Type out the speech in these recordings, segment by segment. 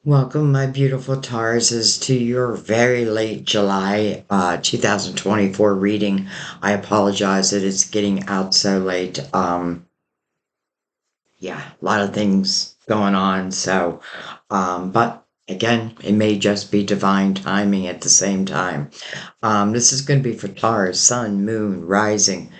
Welcome, my beautiful Tauruses, to your very late July 2024 reading. I apologize that it's getting out so late. Yeah, a lot of things going on. But again, it may just be divine timing at the same time. This is going to be for Taurus, Sun, Moon, Rising.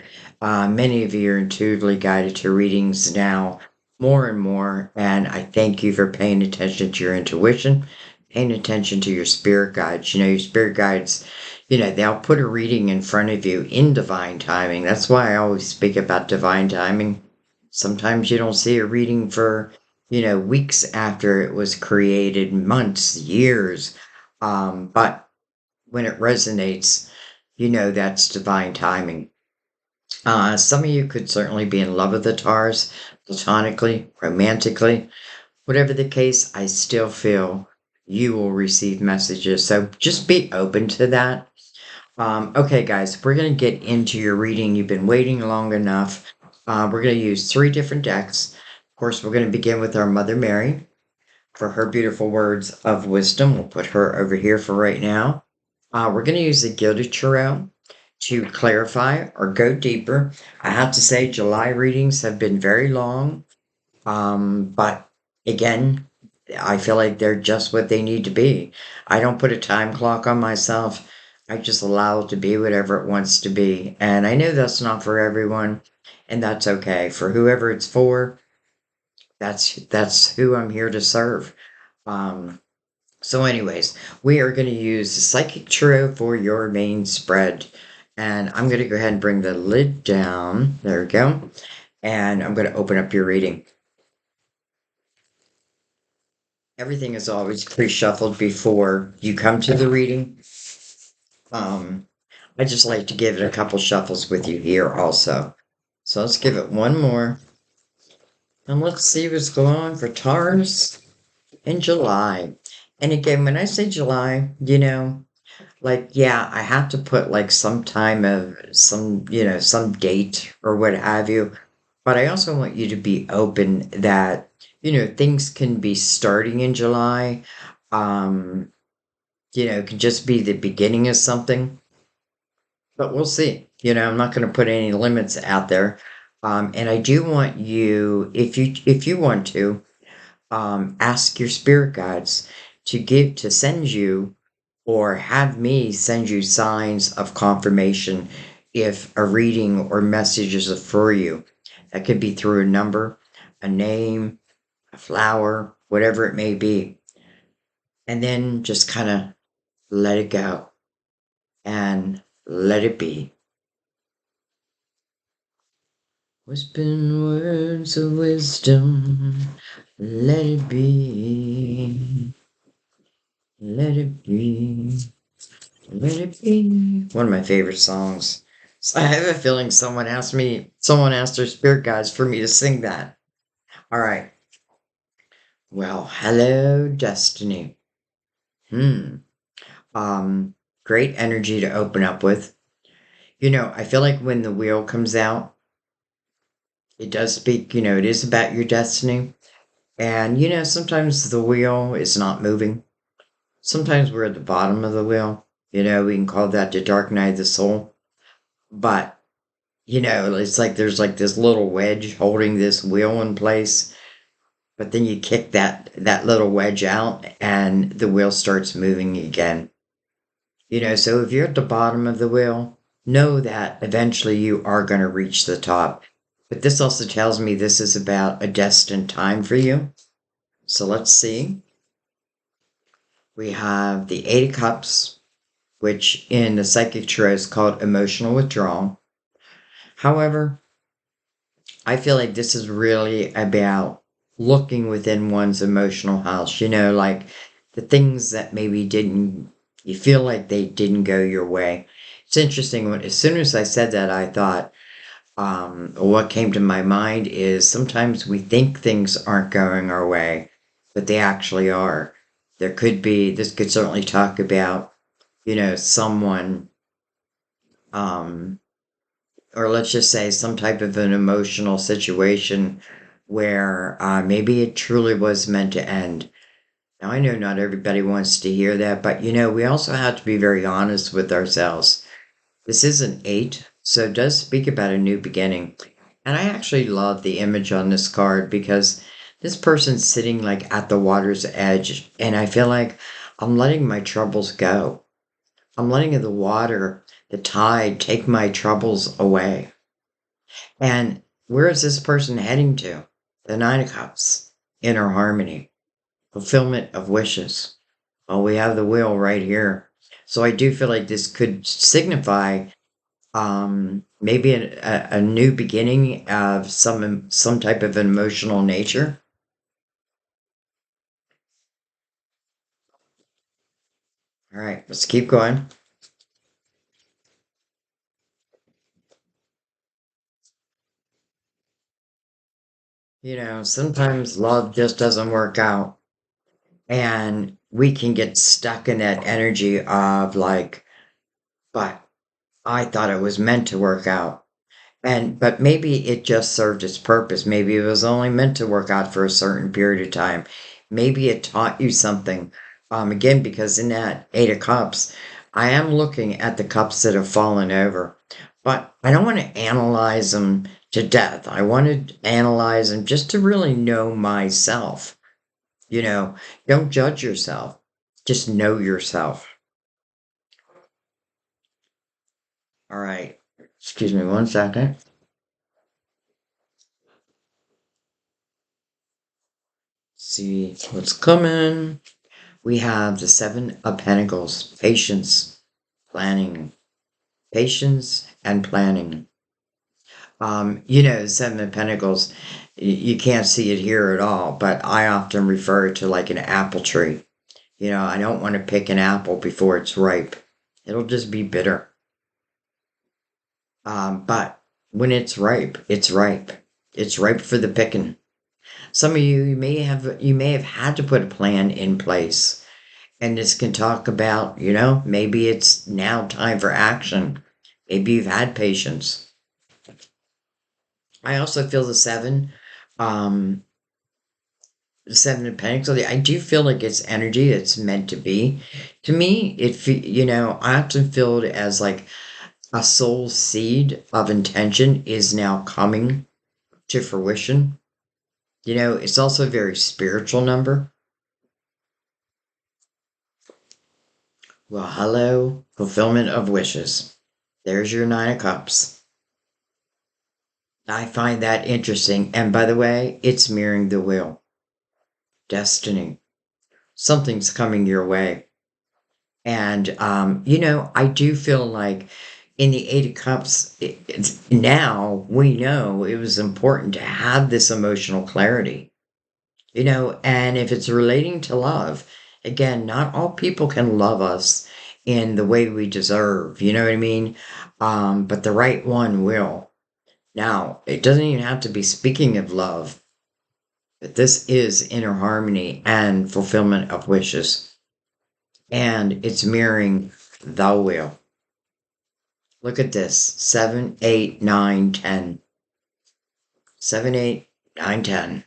Many of you are intuitively guided to readings now more and more, and I thank you for paying attention to your intuition, paying attention to your spirit guides. Your spirit guides, they'll put a reading in front of you in divine timing. That's why I always speak about divine timing. Sometimes you don't see a reading for, weeks after it was created, months, years. But when it resonates, that's divine timing. Some of you could certainly be in love with the Taurus, platonically, romantically. Whatever the case, I still feel you will receive messages. So just be open to that. Okay, guys, we're going to get into your reading. You've been waiting long enough. We're going to use three different decks. Of course, we're going to begin with our Mother Mary for her beautiful words of wisdom. We'll put her over here for right now. We're going to use the Gilded Tarot to clarify or go deeper. I have to say, July readings have been very long, but again, I feel like they're just what they need to be. I don't put a time clock on myself. I just allow it to be whatever it wants to be. And I know that's not for everyone, and that's okay. For whoever it's for, that's who I'm here to serve. Um, so anyways, we are going to use the Psychic Tarot for your main spread. And I'm going to go ahead and bring the lid down. There we go. And I'm going to open up your reading. Everything is always pre-shuffled before you come to the reading. I just like to give it a couple shuffles with you here also. So let's give it one more. And let's see what's going on for Taurus in July. And again, when I say July, like, yeah, I have to put like some time of some date or what have you. But I also want you to be open that, things can be starting in July. Um, it can just be the beginning of something, but we'll see. I'm not going to put any limits out there. And I do want you, if you want to, ask your spirit guides to send you or have me send you signs of confirmation if a reading or message is for you. That could be through a number, a name, a flower, whatever it may be. And then just kind of let it go and let it be. Whispering words of wisdom, let it be, let it be. Let it be. One of my favorite songs. So I have a feeling someone asked their spirit guides for me to sing that. All right. Well, hello, Destiny. Hmm. Great energy to open up with. I feel like when the wheel comes out, it does speak, it is about your destiny. And, sometimes the wheel is not moving. Sometimes we're at the bottom of the wheel. We can call that the dark night of the soul. But it's like there's like this little wedge holding this wheel in place, but then you kick that little wedge out and the wheel starts moving again. So if you're at the bottom of the wheel, know that eventually you are going to reach the top. But this also tells me this is about a destined time for you. So let's see. We have the Eight of Cups, which in the Psychic Tarot is called emotional withdrawal. However, I feel like this is really about looking within one's emotional house, like the things that maybe you feel like they didn't go your way. It's interesting as soon as I said that, I thought, what came to my mind is sometimes we think things aren't going our way, but they actually are. This could certainly talk about, someone, um, or let's just say some type of an emotional situation where maybe it truly was meant to end. Now, I know not everybody wants to hear that, but we also have to be very honest with ourselves. This is an eight, so it does speak about a new beginning. And I actually love the image on this card because this person's sitting like at the water's edge, and I feel like I'm letting my troubles go. I'm letting the water, the tide, take my troubles away. And where is this person heading to? The Nine of Cups, inner harmony, fulfillment of wishes. Well, we have the wheel right here. So I do feel like this could signify maybe a new beginning of some type of emotional nature. All right, let's keep going. Sometimes love just doesn't work out, and we can get stuck in that energy of like, but I thought it was meant to work out. But maybe it just served its purpose. Maybe it was only meant to work out for a certain period of time. Maybe it taught you something. Again, because in that Eight of Cups, I am looking at the cups that have fallen over, but I don't want to analyze them to death. I want to analyze them just to really know myself. You know, don't judge yourself. Just know yourself. All right. Excuse me one second. See what's coming. We have the Seven of Pentacles, patience, planning, patience and planning. The Seven of Pentacles, you can't see it here at all, but I often refer to like an apple tree. I don't want to pick an apple before it's ripe. It'll just be bitter. But when it's ripe, it's ripe. It's ripe for the picking. Some of you may have had to put a plan in place. And this can talk about, maybe it's now time for action. Maybe you've had patience. I also feel um, the seven of pentacles. I do feel like it's energy that's meant to be. To me, I often feel it as like a soul seed of intention is now coming to fruition. It's also a very spiritual number. Well, hello, fulfillment of wishes. There's your Nine of Cups. I find that interesting. And by the way, it's mirroring the wheel. Destiny. Something's coming your way. And, I do feel like in the Eight of Cups, now we know it was important to have this emotional clarity. And if it's relating to love, again, not all people can love us in the way we deserve. You know what I mean? But the right one will. Now, it doesn't even have to be speaking of love, but this is inner harmony and fulfillment of wishes. And it's mirroring the will. Look at this 7, 8, 9, 10. 7, 8, 9, 10.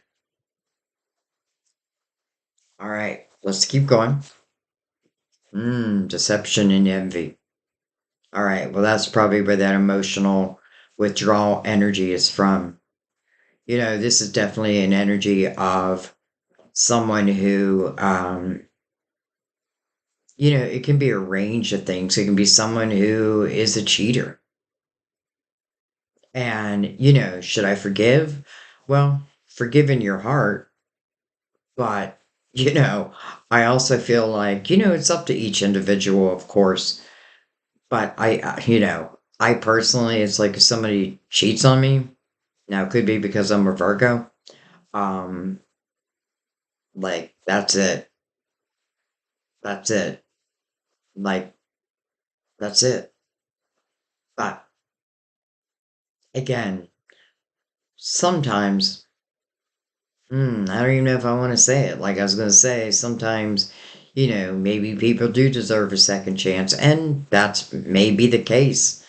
All right, let's keep going. Deception and envy. All right, well, that's probably where that emotional withdrawal energy is from. This is definitely an energy of someone who, it can be a range of things. It can be someone who is a cheater. And, should I forgive? Well, forgive in your heart, but, I also feel like, it's up to each individual, of course. But I personally, it's like if somebody cheats on me, now it could be because I'm a Virgo. Um, like that's it. That's it. Like that's it. But again, sometimes, I don't even know if I want to say it. Like I was going to say, sometimes, maybe people do deserve a second chance, and that's maybe the case.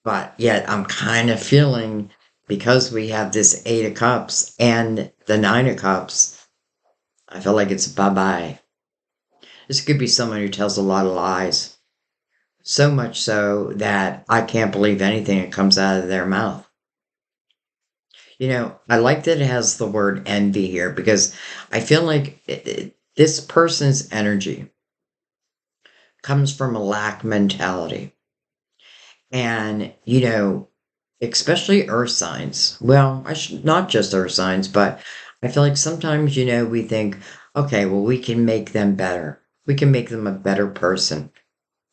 But yet, I'm kind of feeling because we have this 8 of Cups and the 9 of Cups, I feel like it's bye bye. This could be someone who tells a lot of lies. So much so that I can't believe anything that comes out of their mouth. I like that it has the word envy here because I feel like this person's energy comes from a lack mentality. And, especially earth signs. Well, not just earth signs, but I feel like sometimes, we think, okay, well, we can make them better. We can make them a better person.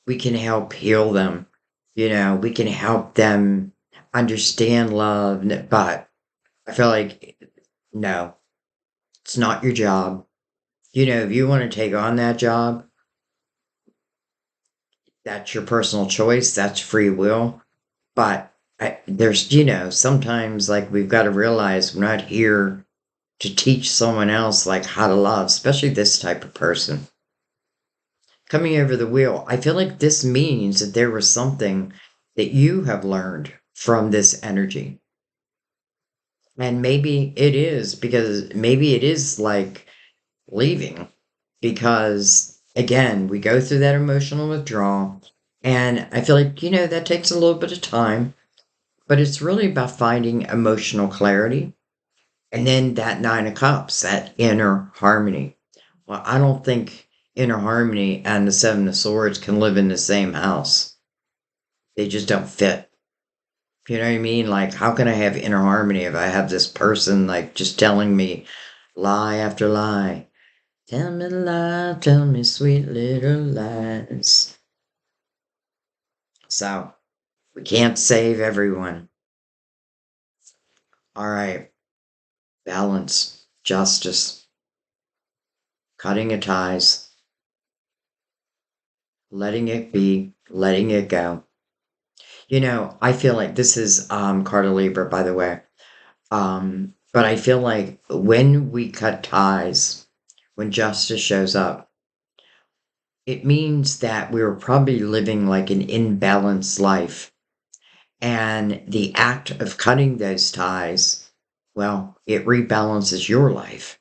We can help heal them. We can help them understand love. But I feel like, no, it's not your job. If you want to take on that job, that's your personal choice. That's free will. But there's, sometimes like we've got to realize we're not here to teach someone else like how to love, especially this type of person. Coming over the wheel, I feel like this means that there was something that you have learned from this energy. And maybe it is like leaving because again, we go through that emotional withdrawal. And I feel like, that takes a little bit of time, but it's really about finding emotional clarity. And then that Nine of Cups, that inner harmony. Well, I don't think inner harmony and the Seven of Swords can live in the same house. They just don't fit. You know what I mean? Like, how can I have inner harmony if I have this person like just telling me lie after lie? Tell me sweet little lies. So, we can't save everyone. All right. Balance, justice, cutting of ties, letting it be, letting it go. I feel like this is Carta Libra, by the way. But I feel like when we cut ties, when justice shows up, it means that we were probably living like an imbalanced life. And the act of cutting those ties, well, it rebalances your life.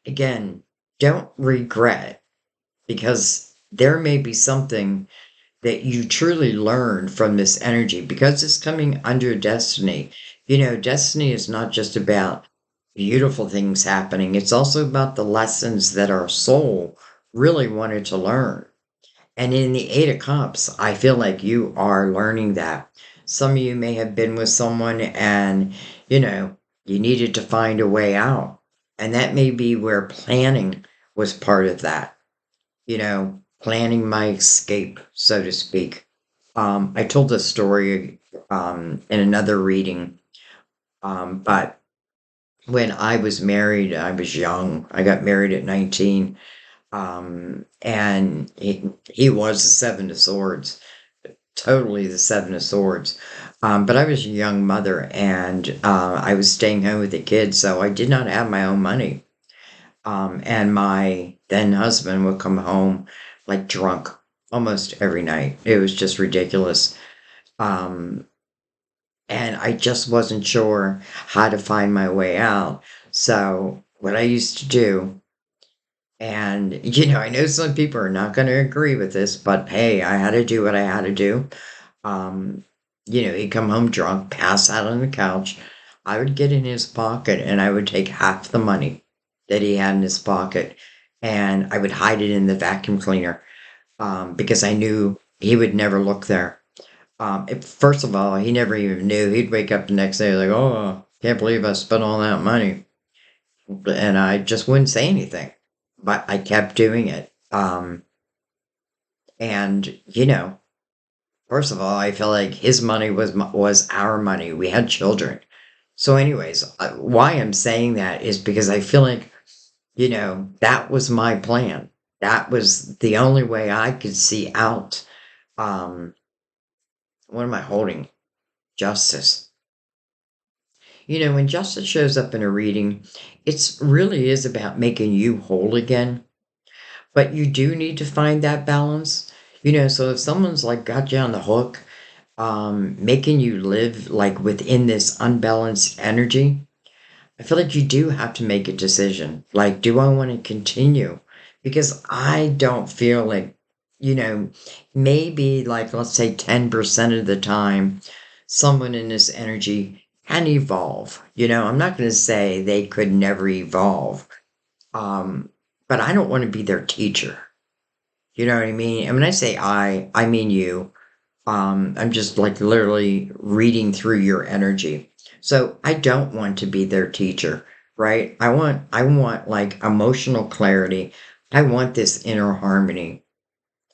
Again, don't regret because there may be something that you truly learn from this energy because it's coming under destiny. Destiny is not just about beautiful things happening, it's also about the lessons that our soul really wanted to learn. And in the Eight of Cups, I feel like you are learning that. Some of you may have been with someone and, you needed to find a way out. And that may be where planning was part of that, planning my escape, so to speak. I told this story in another reading, but when I was married, I was young. I got married at 19, and he was the Seven of Swords, totally the Seven of Swords. But I was a young mother, and I was staying home with the kids, so I did not have my own money. And my then husband would come home like drunk almost every night. It was just ridiculous. Um, and I just wasn't sure how to find my way out. So, what I used to do, and I know some people are not going to agree with this, but hey, I had to do what I had to do. Um, he'd come home drunk, pass out on the couch. I would get in his pocket and I would take half the money that he had in his pocket and I would hide it in the vacuum cleaner because I knew he would never look there. First of all, he never even knew. He'd wake up the next day like, oh, can't believe I spent all that money. And I just wouldn't say anything, but I kept doing it. And, first of all, I felt like his money was our money. We had children. So anyways, why I'm saying that is because I feel like, that was my plan. That was the only way I could see out. Um, what am I holding? Justice. When justice shows up in a reading, it's really is about making you whole again. But you do need to find that balance. So if someone's like got you on the hook, making you live like within this unbalanced energy, I feel like you do have to make a decision. Like, do I want to continue? Because I don't feel like, you know, maybe like, let's say 10% of the time, someone in this energy can evolve. I'm not going to say they could never evolve. Um, but I don't want to be their teacher. You know what I mean? And when I say I mean you. I'm just like literally reading through your energy. So I don't want to be their teacher, right? I want like emotional clarity. I want this inner harmony.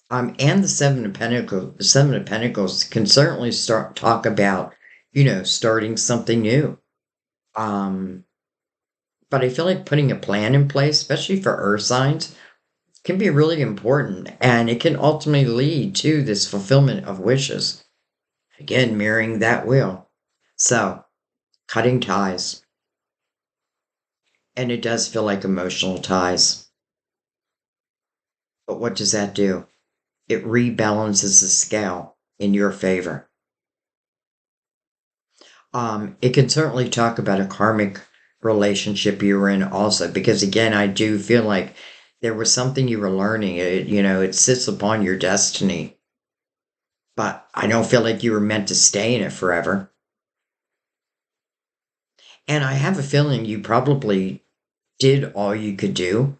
And the Seven of Pentacles can certainly start talk about, starting something new. Um, but I feel like putting a plan in place, especially for earth signs, can be really important, and it can ultimately lead to this fulfillment of wishes. Again, mirroring that wheel. So, cutting ties. And it does feel like emotional ties. But what does that do? It rebalances the scale in your favor. It can certainly talk about a karmic relationship you were in also, because again, I do feel like there was something you were learning. It sits upon your destiny. But I don't feel like you were meant to stay in it forever. And I have a feeling you probably did all you could do.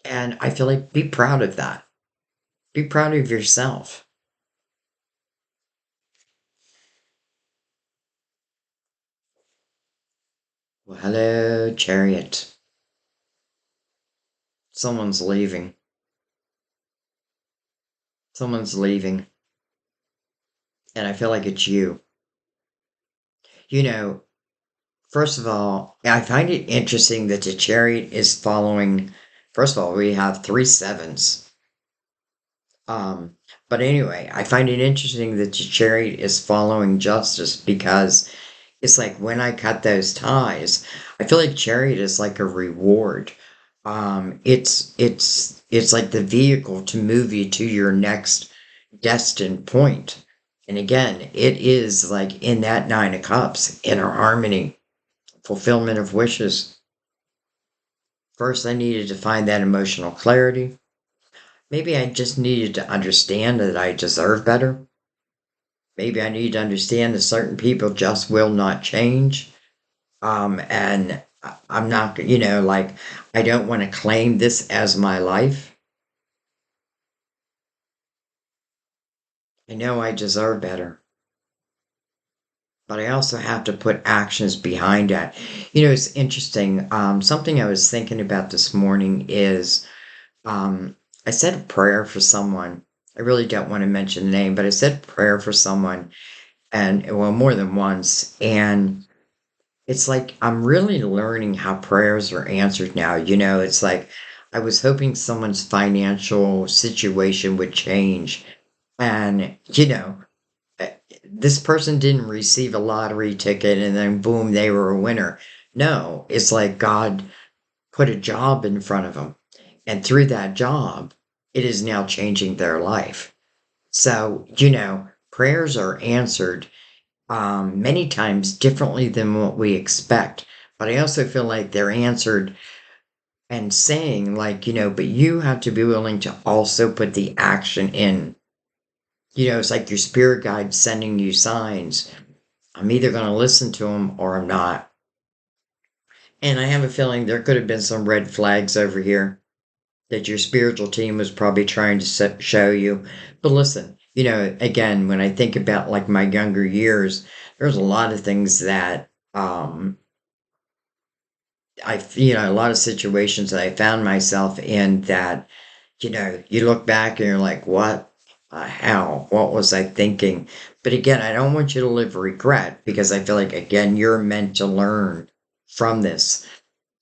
And I feel like be proud of that. Be proud of yourself. Well, hello, chariot. Someone's leaving. Someone's leaving. And I feel like it's you. You know, First of all, I find it interesting that the chariot is following. First of all, we have three sevens. Um, but anyway, I find it interesting that the chariot is following justice because it's like when I cut those ties, I feel like chariot is like a reward. It's like the vehicle to move you to your next destined point. And again, it is like in that Nine of Cups, inner harmony, fulfillment of wishes. First, I needed to find that emotional clarity. Maybe I just needed to understand that I deserve better. Maybe I need to understand that certain people just will not change. And I'm not, like, I don't want to claim this as my life. I know I deserve better, but I also have to put actions behind it. It's interesting. Something I was thinking about this morning is I said a prayer for someone. I really don't want to mention the name, but I said prayer for someone, and well, more than once. And it's like I'm really learning how prayers are answered now. It's like I was hoping someone's financial situation would change. And, uh, this person didn't receive a lottery ticket and then boom, they were a winner. No, it's like God put a job in front of them. And through that job, it is now changing their life. So, prayers are answered many times differently than what we expect. But I also feel like they're answered and saying, like, but you have to be willing to also put the action in. It's like your spirit guide sending you signs. I'm either going to listen to them or I'm not. And I have a feeling there could have been some red flags over here that your spiritual team was probably trying to show you. But listen, again, when I think about like my younger years, there's a lot of things that a lot of situations that I found myself in that, you look back and you're like, what the hell? What was I thinking? But again, I don't want you to live regret because I feel like, again, you're meant to learn from this.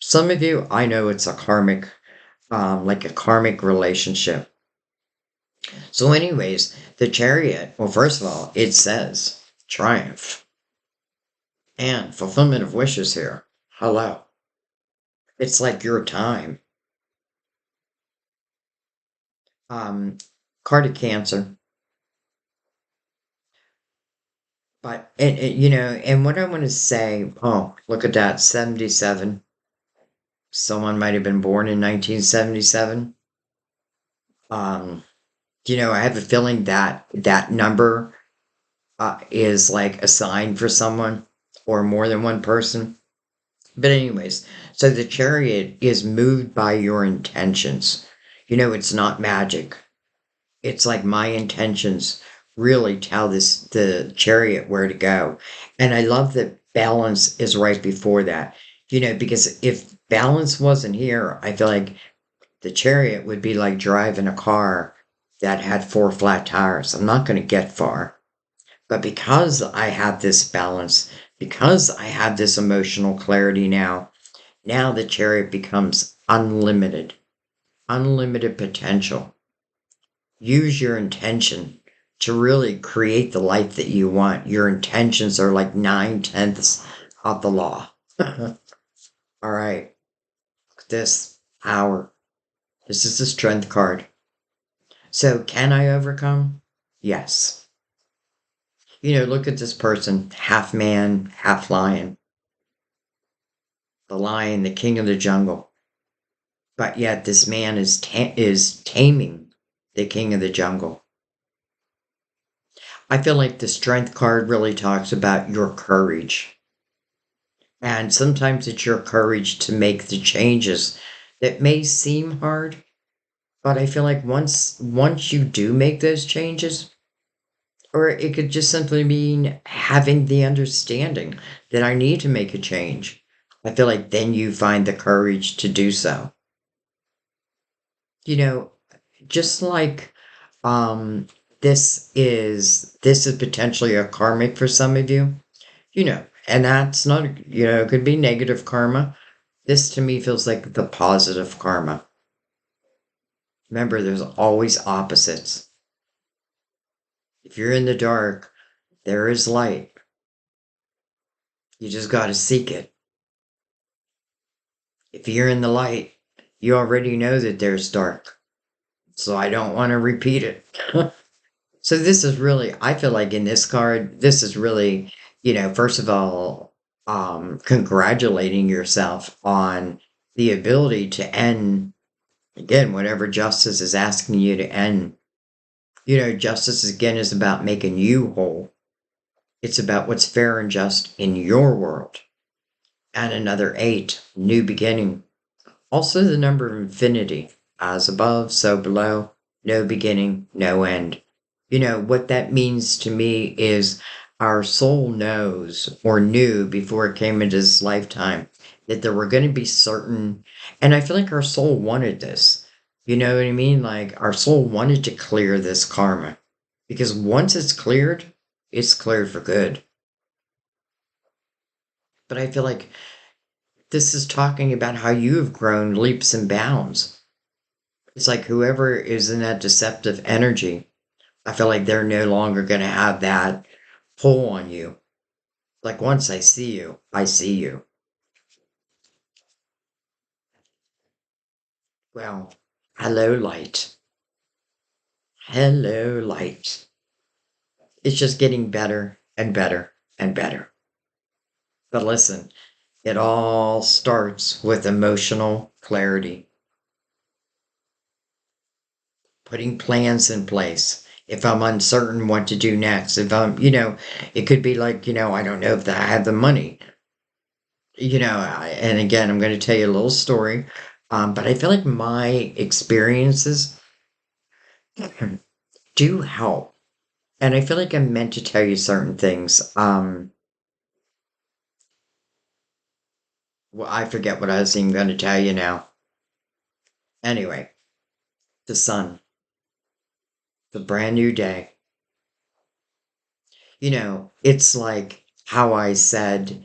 Some of you, I know it's a karmic, like a karmic relationship. So, anyways, the chariot, well, first of all, it says triumph and fulfillment of wishes here. Hello. It's like your time. Um, card of Cancer. But, and what I want to say, oh, look at that, 77. Someone might have been born in 1977. Um, I have a feeling that that number is like a sign for someone or more than one person. But, anyways, so the chariot is moved by your intentions. It's not magic. It's like my intentions really tell the chariot where to go. And I love that balance is right before that. Because if balance wasn't here, I feel like the chariot would be like driving a car that had four flat tires. I'm not going to get far. But because I have this balance, because I have this emotional clarity now the chariot becomes unlimited, unlimited potential. Use your intention to really create the life that you want. Your intentions are like 9/10 of the law. All right, this hour. This is the strength card. So, can I overcome? Yes. Look at this person, half man, half lion. The lion, the king of the jungle. But yet, this man is taming the king of the jungle. I feel like the strength card really talks about your courage. And sometimes it's your courage to make the changes that may seem hard, but I feel like once you do make those changes, or it could just simply mean having the understanding that I need to make a change. I feel like then you find the courage to do so. You know, just like um this is potentially a karmic for some of you, and that's not, it could be negative karma. This to me feels like the positive karma. Remember, there's always opposites. If you're in the dark, there is light. You just got to seek it. If you're in the light, you already know that there's dark. So I don't want to repeat it. So this is really, I feel like in this card, this is really, first of all, congratulating yourself on the ability to end, again, whatever justice is asking you to end. Justice again is about making you whole. It's about what's fair and just in your world. And another 8, new beginning. Also the number of infinity, as above, so below, no beginning, no end. What that means to me is our soul knows or knew before it came into this lifetime that there were going to be certain, and I feel like our soul wanted this. You know what I mean? Like our soul wanted to clear this karma because once it's cleared for good. But I feel like this is talking about how you have grown leaps and bounds. It's like whoever is in that deceptive energy, I feel like they're no longer going to have that pull on you. Like once I see you, I see you. Well, hello, light. Hello, light. It's just getting better and better and better. But listen, it all starts with emotional clarity, putting plans in place. If I'm uncertain what to do next, if it could be like, I don't know if I have the money. And again, I'm going to tell you a little story, but I feel like my experiences do help. And I feel like I'm meant to tell you certain things. Well, I forget what I was even going to tell you now. Anyway, the sun, the brand new day. It's like how I said,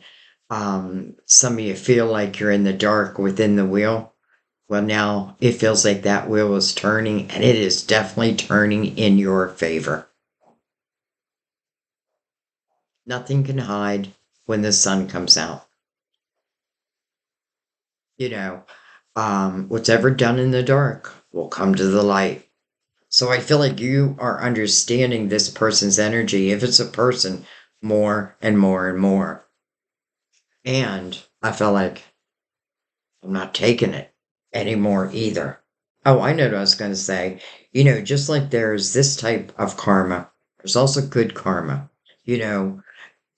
some of you feel like you're in the dark within the wheel. Well, now it feels like that wheel is turning, and it is definitely turning in your favor. Nothing can hide when the sun comes out. You know, what's ever done in the dark will come to the light. So I feel like you are understanding this person's energy. If it's a person, more and more and more. And I felt like I'm not taking it anymore either. Oh, I know what I was going to say. Just like there's this type of karma, there's also good karma, you know,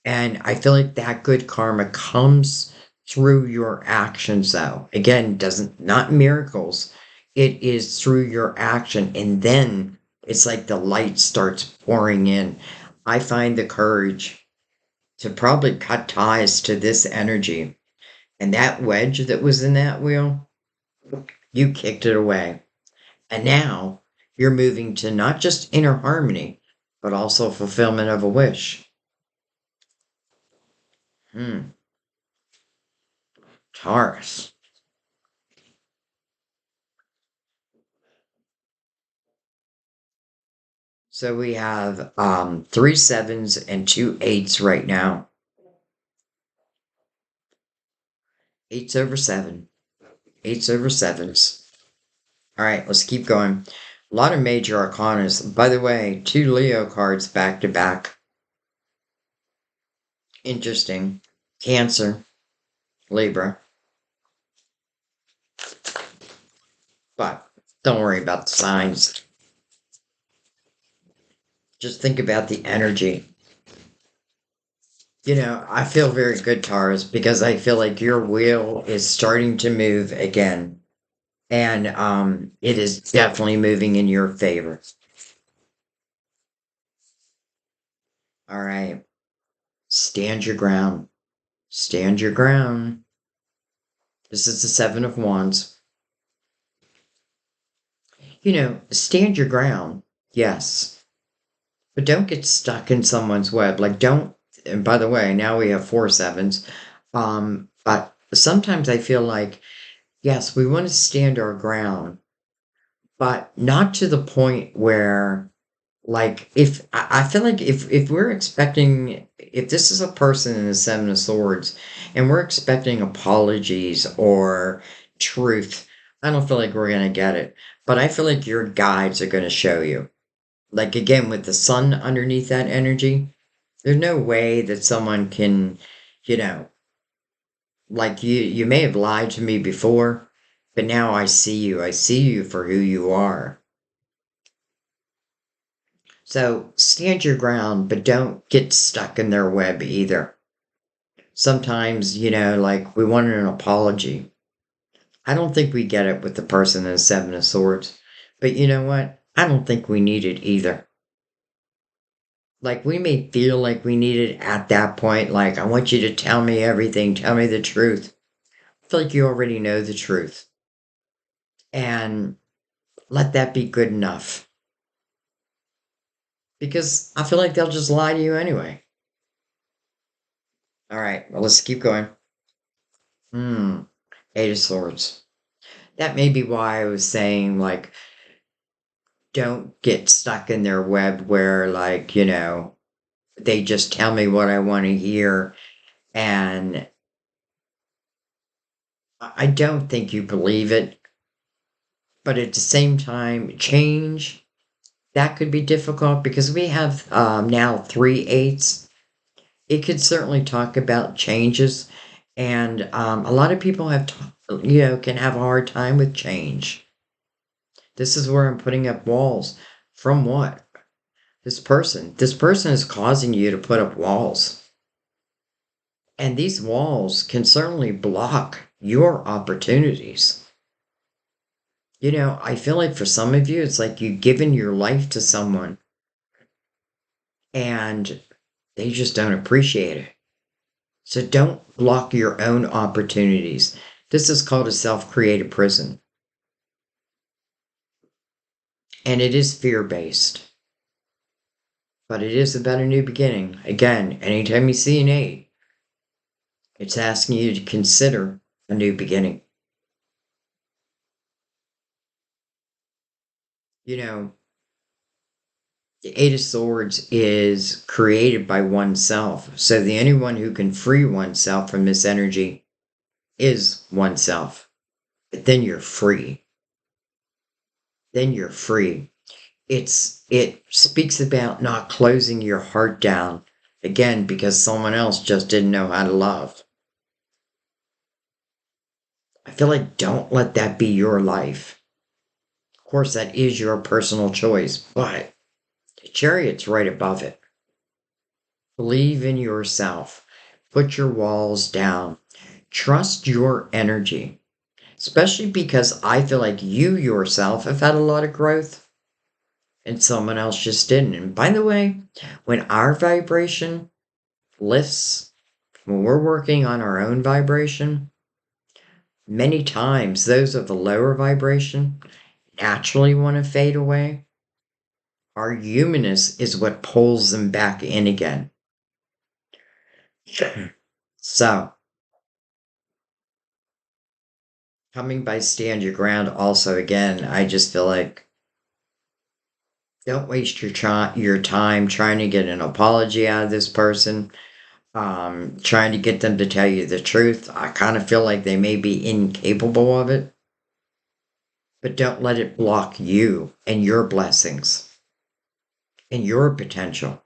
and I feel like that good karma comes through your actions, though. Again, doesn't, not miracles. It is through your action. And then it's like the light starts pouring in. I find the courage to probably cut ties to this energy. And that wedge that was in that wheel, you kicked it away. And now you're moving to not just inner harmony, but also fulfillment of a wish. Hmm. Taurus. So we have three sevens and two eights right now. Eights over seven. Eights over sevens. All right, let's keep going. A lot of major arcanas. By the way, two Leo cards back to back. Interesting. Cancer, Libra. But don't worry about the signs. Just think about the energy. I feel very good, Taurus, because I feel like your wheel is starting to move again. And it is definitely moving in your favor. All right. Stand your ground. Stand your ground. This is the Seven of Wands. Stand your ground. Yes. But don't get stuck in someone's web. Like, don't. And by the way, now we have four sevens. But sometimes I feel like, yes, we want to stand our ground, but not to the point where, like, if I feel like if we're expecting, if this is a person in the Seven of Swords and we're expecting apologies or truth, I don't feel like we're going to get it. But I feel like your guides are going to show you. Like, again, with the sun underneath that energy, there's no way that someone can, you know, like you may have lied to me before, but now I see you. I see you for who you are. So stand your ground, but don't get stuck in their web either. Sometimes, like we want an apology. I don't think we get it with the person in the Seven of Swords. But you know what? I don't think we need it either. Like we may feel like we need it at that point. Like, I want you to tell me everything, tell me the truth. I feel like you already know the truth. And let that be good enough. Because I feel like they'll just lie to you anyway. All right, well, let's keep going. Hmm. Eight of Swords. That may be why I was saying, like, don't get stuck in their web where, like, they just tell me what I want to hear. And I don't think you believe it. But at the same time, change, that could be difficult because we have now three eights. It could certainly talk about changes. And a lot of people can have a hard time with change. This is where I'm putting up walls. From what? This person. This person is causing you to put up walls. And these walls can certainly block your opportunities. I feel like for some of you, it's like you've given your life to someone and they just don't appreciate it. So don't block your own opportunities. This is called a self-created prison. And it is fear-based. But it is about a new beginning. Again, anytime you see an eight, it's asking you to consider a new beginning. You know, the Eight of Swords is created by oneself. So the only one who can free oneself from this energy is oneself. But then you're free. Then you're free. It speaks about not closing your heart down Again, because someone else just didn't know how to love. I feel like don't let that be your life. Of course, that is your personal choice, but the chariot's right above it. Believe in yourself. Put your walls down. Trust your energy, especially because I feel like you yourself have had a lot of growth and someone else just didn't. And by the way, when our vibration lifts, when we're working on our own vibration, many times those of the lower vibration naturally want to fade away. Our humanness is what pulls them back in again. So, coming by stand your ground, also, again, I just feel like don't waste your time trying to get an apology out of this person, trying to get them to tell you the truth. I kind of feel like they may be incapable of it, but don't let it block you and your blessings and your potential.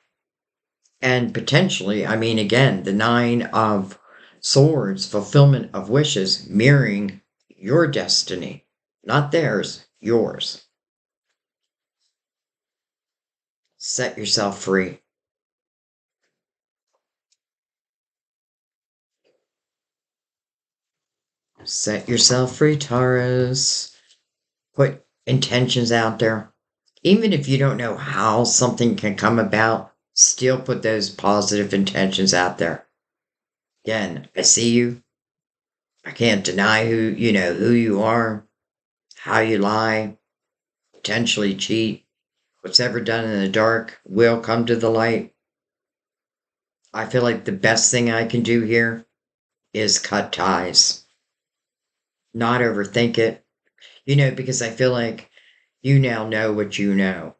And potentially, I mean, again, the Nine of Swords, fulfillment of wishes, mirroring your destiny, not theirs, yours. Set yourself free. Set yourself free, Taurus. Put intentions out there. Even if you don't know how something can come about, still put those positive intentions out there. Again, I see you. I can't deny who you are, how you lie, potentially cheat. What's ever done in the dark will come to the light. I feel like the best thing I can do here is cut ties, not overthink it, because I feel like you now know what you know.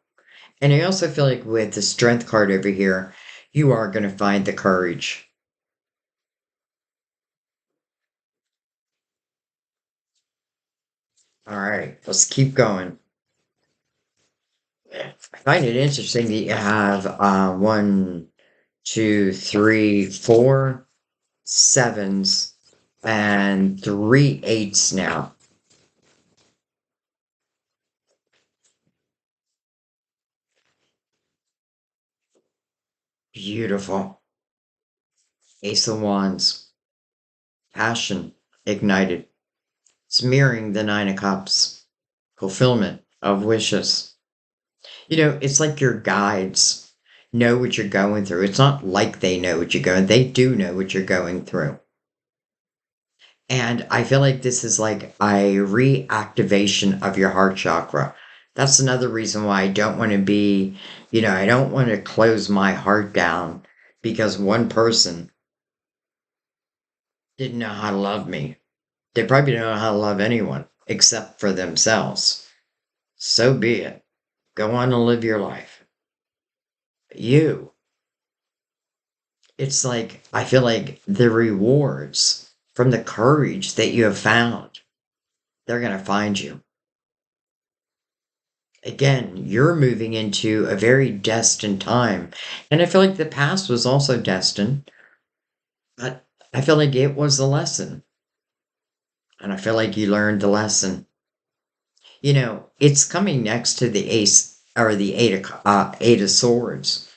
And I also feel like with the strength card over here, you are going to find the courage. All right, let's keep going. I find it interesting that you have one, two, three, four sevens and three eights now. Beautiful. Ace of Wands. Passion ignited. It's mirroring the Nine of Cups. Fulfillment of wishes. It's like your guides know what you're going through. It's not like they know what you're going. They do know what you're going through. And I feel like this is like a reactivation of your heart chakra. That's another reason why I don't want to be, I don't want to close my heart down because one person didn't know how to love me. They probably don't know how to love anyone except for themselves. So be it. Go on and live your life. You, it's like, I feel like the rewards from the courage that you have found, they're going to find you. Again, you're moving into a very destined time. And I feel like the past was also destined, but I feel like it was a lesson. And I feel like you learned the lesson. It's coming next to the ace or the eight of swords,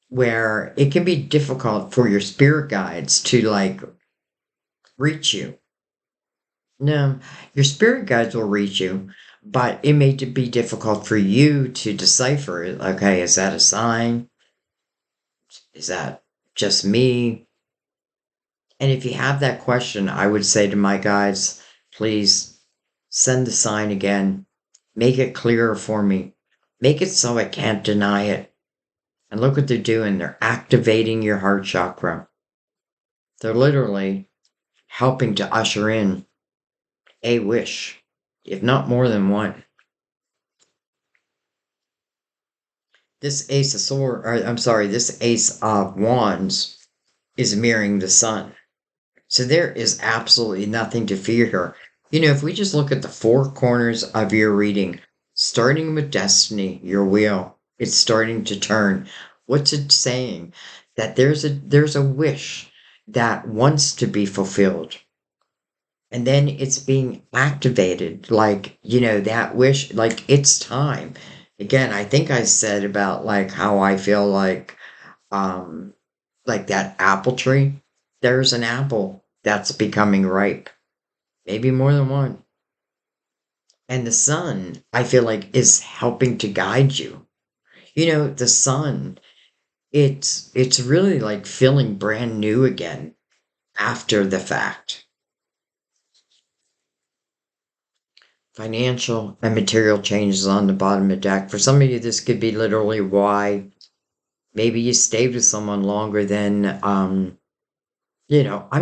where it can be difficult for your spirit guides to like reach you. No, your spirit guides will reach you, but it may be difficult for you to decipher it. Okay, is that a sign? Is that just me? And if you have that question, I would say to my guides, please send the sign again. Make it clearer for me. Make it so I can't deny it. And look what they're doing. They're activating your heart chakra. They're literally helping to usher in a wish, if not more than one. This ace of sword, or I'm sorry, this ace of wands is mirroring the sun. So there is absolutely nothing to fear here. If we just look at the four corners of your reading, starting with destiny, your wheel, it's starting to turn. What's it saying? That there's a wish that wants to be fulfilled. And then it's being activated, like, that wish, like it's time. Again, I think I said about like how I feel um like that apple tree. There's an apple that's becoming ripe, maybe more than one. And the sun, I feel like, is helping to guide you. The sun, it's really like feeling brand new again after the fact. Financial and material changes on the bottom of the deck. For some of you, this could be literally why maybe you stayed with someone longer than, I'm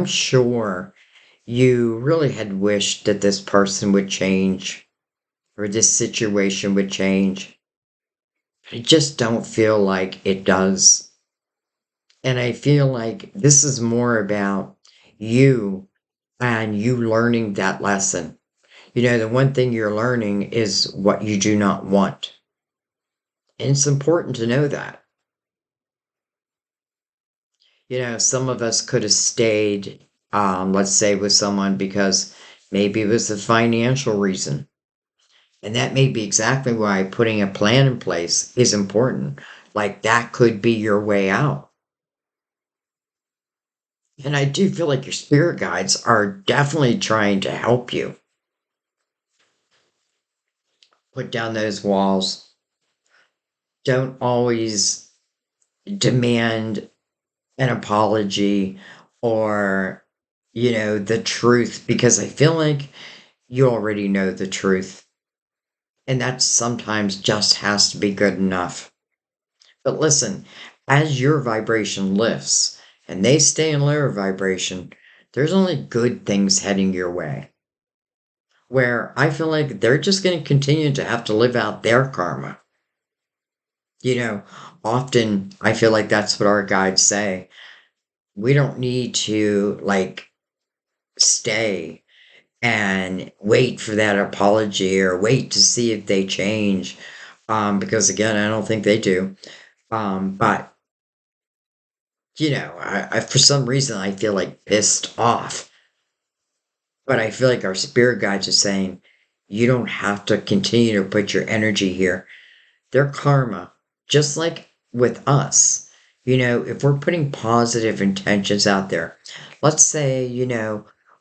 sure you really had wished that this person would change or this situation would change. I just don't feel like it does. And I feel like this is more about you and you learning that lesson. The one thing you're learning is what you do not want. And it's important to know that. Some of us could have stayed, let's say, with someone because maybe it was a financial reason. And that may be exactly why putting a plan in place is important. Like that could be your way out. And I do feel like your spirit guides are definitely trying to help you put down those walls. Don't always demand an apology or, the truth, because I feel like you already know the truth. And that sometimes just has to be good enough. But listen, as your vibration lifts and they stay in lower vibration, there's only good things heading your way. Where I feel like they're just going to continue to have to live out their karma. You know, Often I feel like that's what our guides say. We don't need to like stay and wait for that apology or wait to see if they change. Because again, I don't think they do. But for some reason I feel like pissed off. But I feel like our spirit guides are saying, you don't have to continue to put your energy here. Their karma, just like with us, if we're putting positive intentions out there, let's say,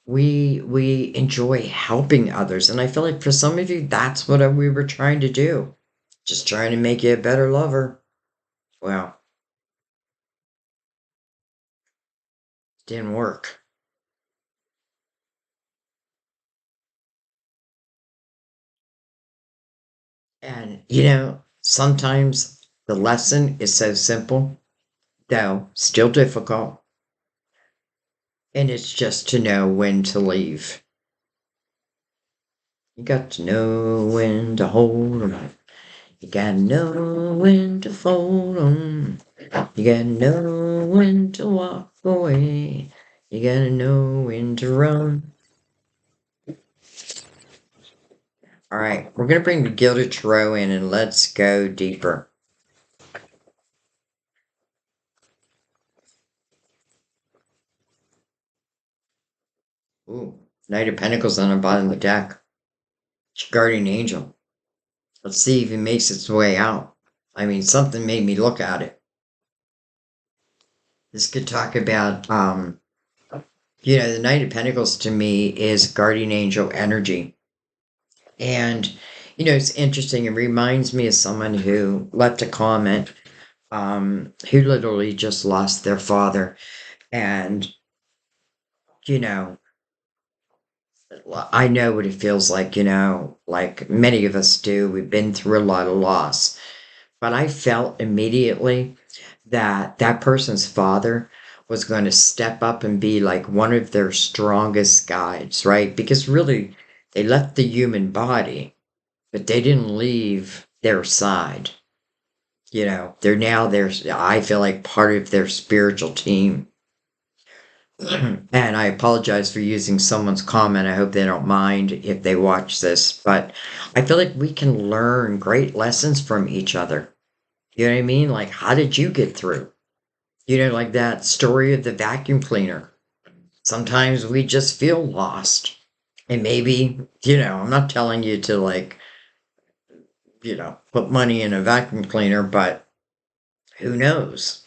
we enjoy helping others. And I feel like for some of you, that's what we were trying to do. Just trying to make you a better lover. Well, didn't work. And, sometimes the lesson is so simple, though still difficult. And it's just to know when to leave. You got to know when to hold 'em. You gotta know when to fold 'em. You gotta know when to walk away. You gotta know when to run. All right, we're gonna bring the Gilded Tarot in and let's go deeper. Ooh, Knight of Pentacles on the bottom of the deck. It's Guardian Angel. Let's see if it makes its way out. I mean, something made me look at it. This could talk about, the Knight of Pentacles to me is Guardian Angel energy. And, it's interesting. It reminds me of someone who left a comment, who literally just lost their father. And, you know, I know what it feels like, like many of us do. We've been through a lot of loss. But I felt immediately that that person's father was going to step up and be like one of their strongest guides, right? Because really, they left the human body, but they didn't leave their side. They're now I feel like part of their spiritual team. And I apologize for using someone's comment. I hope they don't mind if they watch this, but I feel like we can learn great lessons from each other. You know what I mean? Like, how did you get through? You know, like that story of the vacuum cleaner. Sometimes we just feel lost. And maybe, I'm not telling you to like, put money in a vacuum cleaner, but who knows?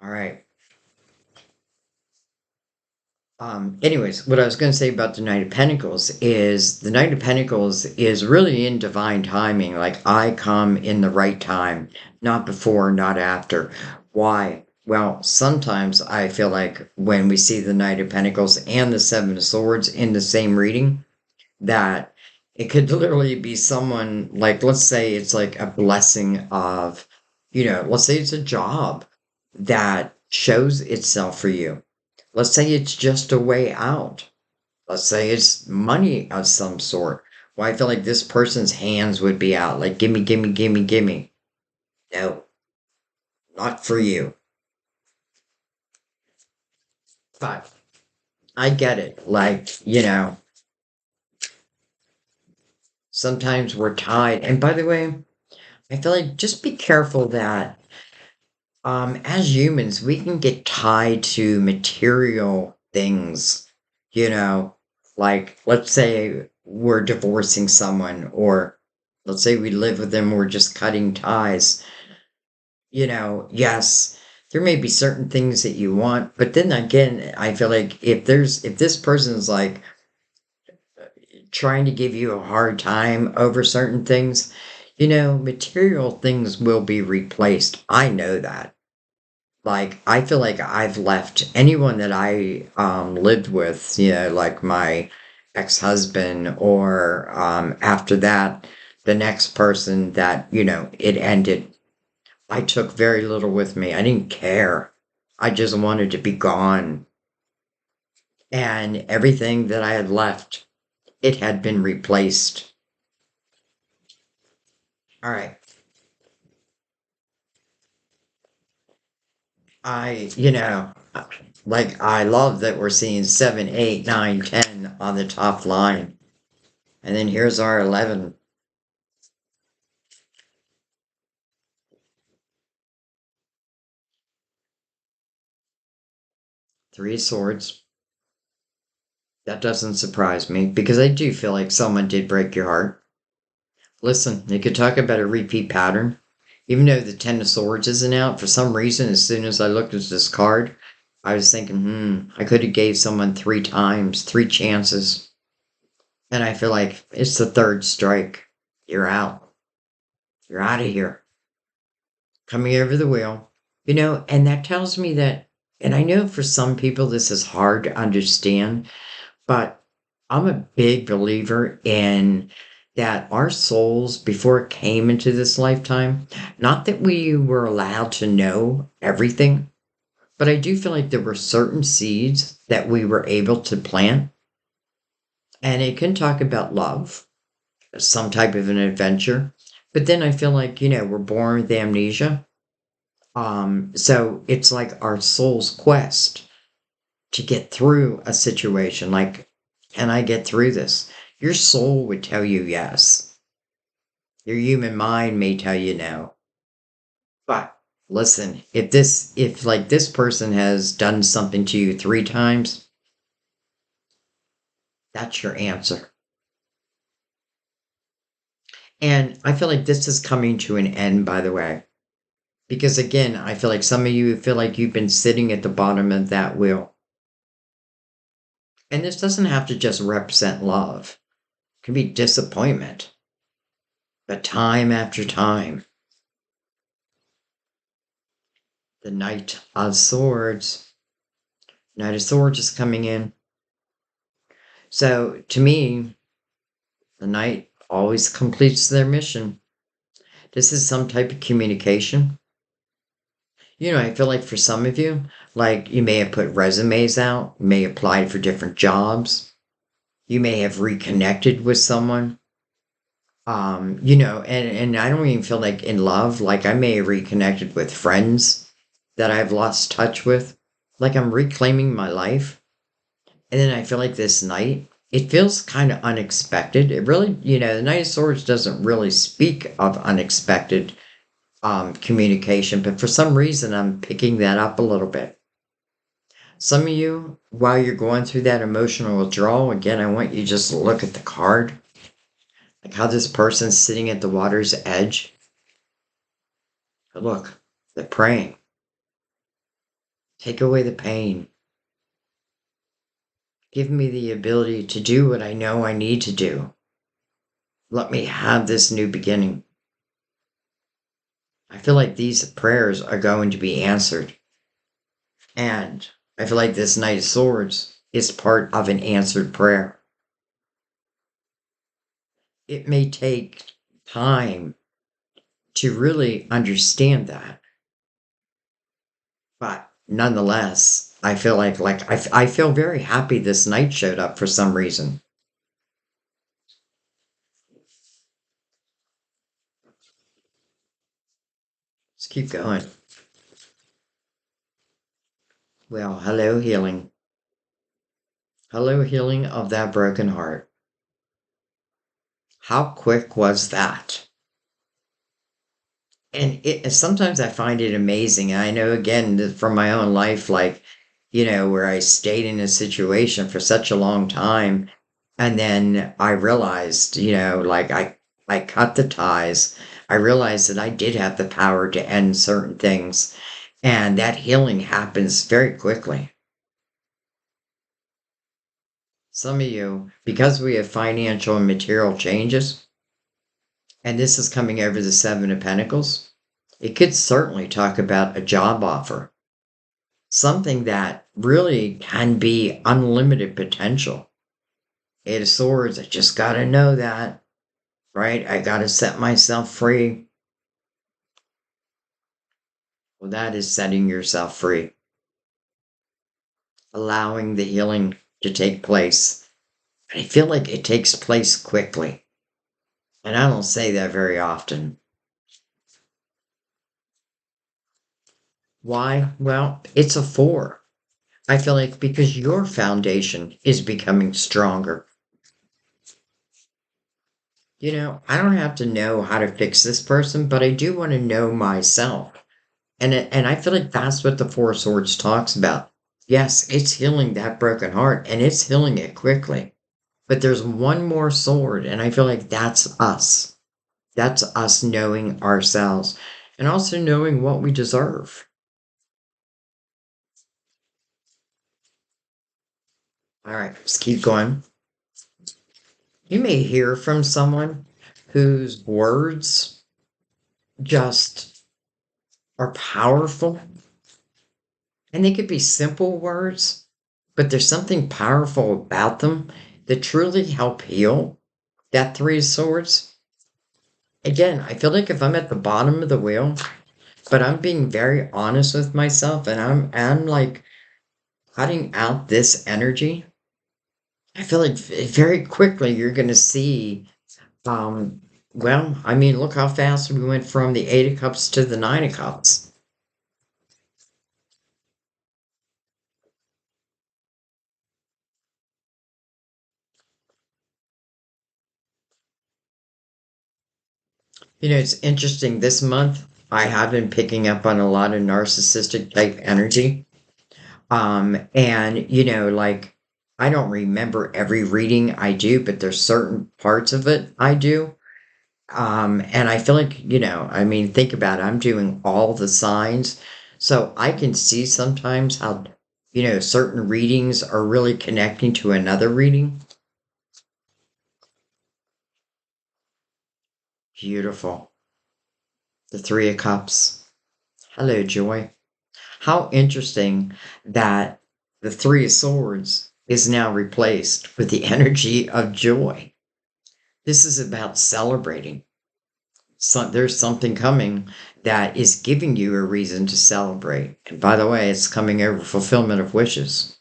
All right. Anyways, what I was going to say about the Knight of Pentacles is the Knight of Pentacles is really in divine timing. Like, I come in the right time, not before, not after. Why? Well, sometimes I feel like when we see the Knight of Pentacles and the Seven of Swords in the same reading, that it could literally be someone, like, let's say it's like a blessing of, let's say it's a job that shows itself for you. Let's say it's just a way out. Let's say it's money of some sort. Well, I feel like this person's hands would be out, like, gimme, gimme, gimme, gimme. No, not for you. But I get it. Like, sometimes we're tied. And by the way, I feel like just be careful that as humans, we can get tied to material things, you know, like let's say we're divorcing someone, or let's say we live with them, we're just cutting ties. Yes, there may be certain things that you want, but then again, I feel like if this person's like trying to give you a hard time over certain things, material things will be replaced. I know that. Like, I feel like I've left anyone that I lived with, like my ex-husband, or after that, the next person that, it ended. I took very little with me. I didn't care. I just wanted to be gone. And everything that I had left, it had been replaced. All right. Like, I love that we're seeing 7, 8, 9, 10 on the top line. And then here's our 11. Three of Swords. That doesn't surprise me because I do feel like someone did break your heart. Listen, you could talk about a repeat pattern. Even though the Ten of Swords isn't out, for some reason, as soon as I looked at this card, I was thinking, I could have gave someone 3 times, 3 chances. And I feel like it's the third strike. You're out. You're out of here. Coming over the wheel. And that tells me that, and I know for some people this is hard to understand, but I'm a big believer in that our souls, before it came into this lifetime, not that we were allowed to know everything, but I do feel like there were certain seeds that we were able to plant. And it can talk about love, some type of an adventure. But then I feel like, we're born with amnesia. So it's like our soul's quest to get through a situation. Like, can I get through this? Your soul would tell you yes. Your human mind may tell you no. But listen, if like this person has done something to you 3 times, that's your answer. And I feel like this is coming to an end, by the way. Because again, I feel like some of you feel like you've been sitting at the bottom of that wheel. And this doesn't have to just represent love. It can be disappointment. But time after time, the Knight of Swords. Knight of Swords is coming in. So to me, the Knight always completes their mission. This is some type of communication. I feel like for some of you, like you may have put resumes out, you may apply for different jobs, you may have reconnected with someone. And I don't even feel like in love, like I may have reconnected with friends that I've lost touch with. like I'm reclaiming my life. And then I feel like this night, it feels kind of unexpected. It really, the Knight of Swords doesn't really speak of unexpected communication, but for some reason, I'm picking that up a little bit. Some of you, while you're going through that emotional withdrawal, again, I want you just to look at the card, like how this person's sitting at the water's edge. But look, they're praying. Take away the pain. Give me the ability to do what I know I need to do. Let me have this new beginning. I feel like these prayers are going to be answered. And I feel like this Knight of Swords is part of an answered prayer. It may take time to really understand that. But nonetheless, I feel I feel very happy this Knight showed up for some reason. Let's keep going. Well, hello, healing. Hello, healing of that broken heart. How quick was that? And sometimes I find it amazing. And I know again from my own life, like, where I stayed in a situation for such a long time. And then I realized, like I cut the ties. I realized that I did have the power to end certain things. And that healing happens very quickly. Some of you, because we have financial and material changes, and this is coming over the Seven of Pentacles, it could certainly talk about a job offer, something that really can be unlimited potential. Eight of Swords, I just got to know that, right? I got to set myself free. Well, that is setting yourself free, allowing the healing to take place. I feel like it takes place quickly. And I don't say that very often. Why? Well, it's a four. I feel like because your foundation is becoming stronger. I don't have to know how to fix this person, but I do want to know myself. And I feel like that's what the Four of Swords talks about. Yes, it's healing that broken heart, and it's healing it quickly. But there's one more sword, and I feel like that's us. That's us knowing ourselves and also knowing what we deserve. All right, let's keep going. You may hear from someone whose words just are powerful. And they could be simple words, but there's something powerful about them that truly help heal that Three of Swords. Again, I feel like if I'm at the bottom of the wheel, but I'm being very honest with myself and I'm like cutting out this energy, I feel like very quickly you're going to see, um, well, I mean, look how fast we went from the Eight of Cups to the Nine of Cups. It's interesting. This month, I have been picking up on a lot of narcissistic type energy. And, like, I don't remember every reading I do, but there's certain parts of it I do. And I feel like, I mean, think about it. I'm doing all the signs. So I can see sometimes how, certain readings are really connecting to another reading. Beautiful. The Three of Cups. Hello, Joy. How interesting that the Three of Swords is now replaced with the energy of joy. This is about celebrating. So there's something coming that is giving you a reason to celebrate. And by the way, it's coming over fulfillment of wishes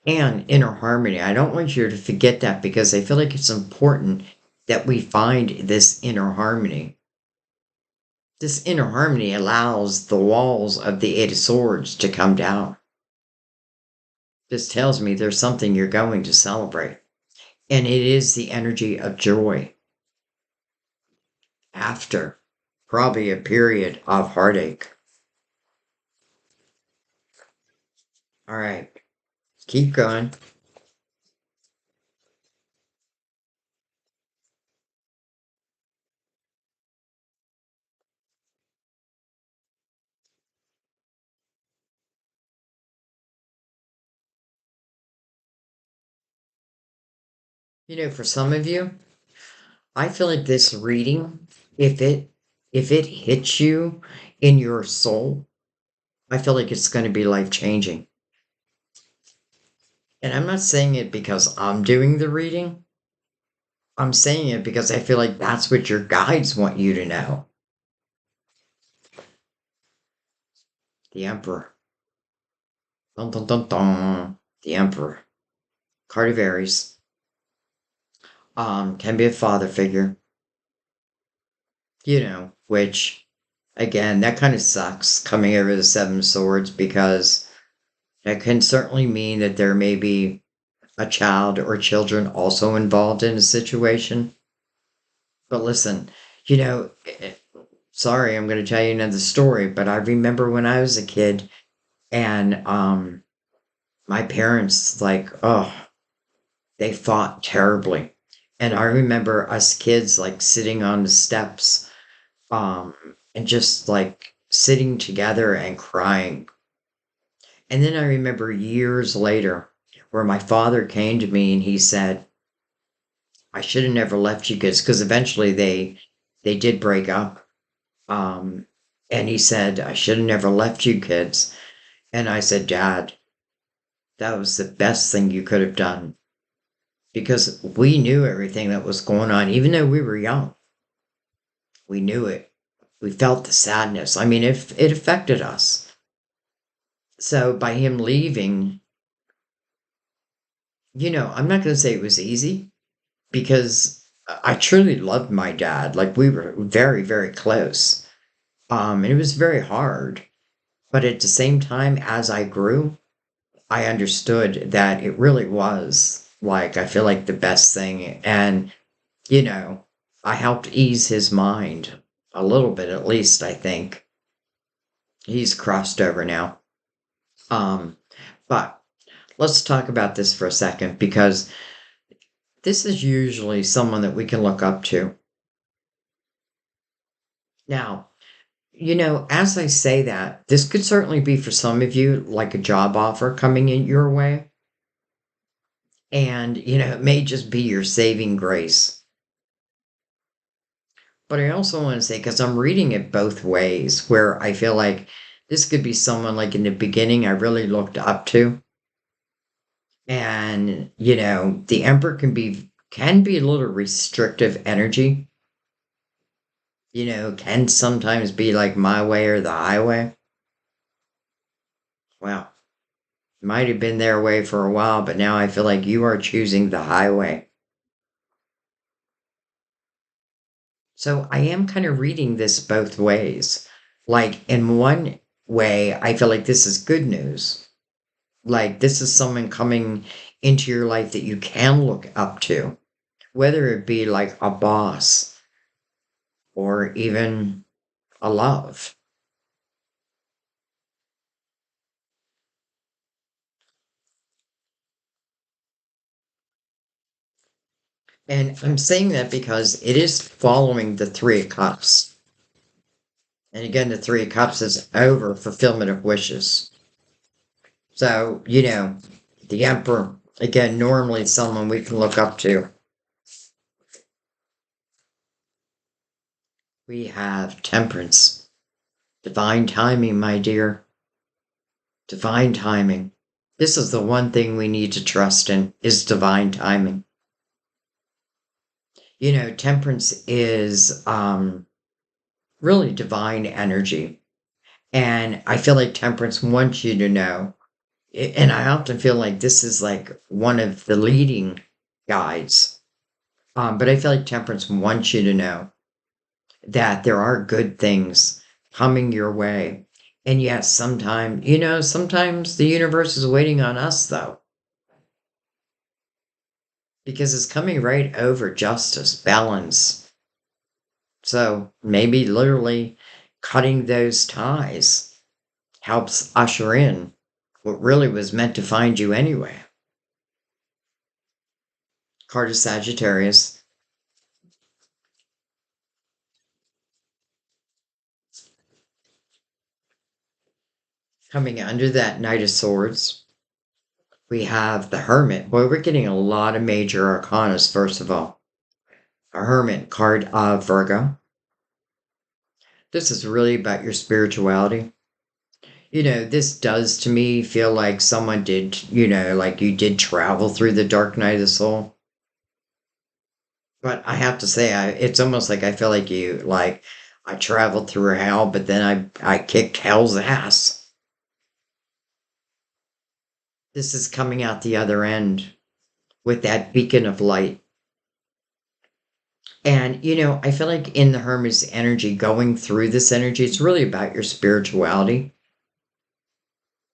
and inner harmony. I don't want you to forget that because I feel like it's important that we find this inner harmony. This inner harmony allows the walls of the Eight of Swords to come down. This tells me there's something you're going to celebrate. And it is the energy of joy after probably a period of heartache. All right, keep going. For some of you, I feel like this reading, if it if it hits you in your soul, I feel like it's going to be life changing. And I'm not saying it because I'm doing the reading. I'm saying it because I feel like that's what your guides want you to know. The Emperor. Dun dun dun dun. The Emperor. Card of Aries. Can be a father figure. Which again, that kind of sucks coming over the Seven of Swords because that can certainly mean that there may be a child or children also involved in a situation. But listen, you know, sorry, I'm going to tell you another story, but I remember when I was a kid and my parents, like, oh, they fought terribly. And I remember us kids like sitting on the steps um and just like sitting together and crying. And then I remember years later where my father came to me and he said, I should have never left you kids because eventually they did break up. Um, and he said, I should have never left you kids. And I said, Dad, that was the best thing you could have done because we knew everything that was going on, even though we were young. We knew it. We felt the sadness. I mean, it affected us. So by him leaving, I'm not going to say it was easy because I truly loved my dad. Like we were very, very close. And it was very hard. But at the same time, as I grew, I understood that it really was like, I feel like the best thing. And, you know, I helped ease his mind a little bit, at least, I think. He's crossed over now. Um, but let's talk about this for a second because this is usually someone that we can look up to. Now, as I say that, this could certainly be for some of you like a job offer coming in your way. And, it may just be your saving grace. But I also want to say, because I'm reading it both ways, where I feel like this could be someone like in the beginning I really looked up to. And, the Emperor can be a little restrictive energy, can sometimes be like my way or the highway. Well, might have been their way for a while, but now I feel like you are choosing the highway. So I am kind of reading this both ways. Like, in one way, I feel like this is good news. Like, this is someone coming into your life that you can look up to, whether it be like a boss or even a love. And I'm saying that because it is following the Three of Cups. And again, the Three of Cups is over fulfillment of wishes. So, the Emperor, again, normally someone we can look up to. We have Temperance. Divine timing, my dear. Divine timing. This is the one thing we need to trust in, is divine timing. Temperance is really divine energy. And I feel like Temperance wants you to know, and I often feel like this is like one of the leading guides. But I feel like Temperance wants you to know that there are good things coming your way. And yes, sometimes the universe is waiting on us, though, because it's coming right over justice, balance. So maybe literally cutting those ties helps usher in what really was meant to find you anyway. Card of Sagittarius, coming under that Knight of Swords, we have the Hermit. Boy, we're getting a lot of major arcanas, first of all. A Hermit card of Virgo. This is really about your spirituality. This does to me feel like someone did, like you did travel through the dark night of the soul. But I have to say, it's almost like I feel like I traveled through hell, but then I kicked hell's ass. This is coming out the other end with that beacon of light. And, I feel like in the Hermes energy, going through this energy, it's really about your spirituality.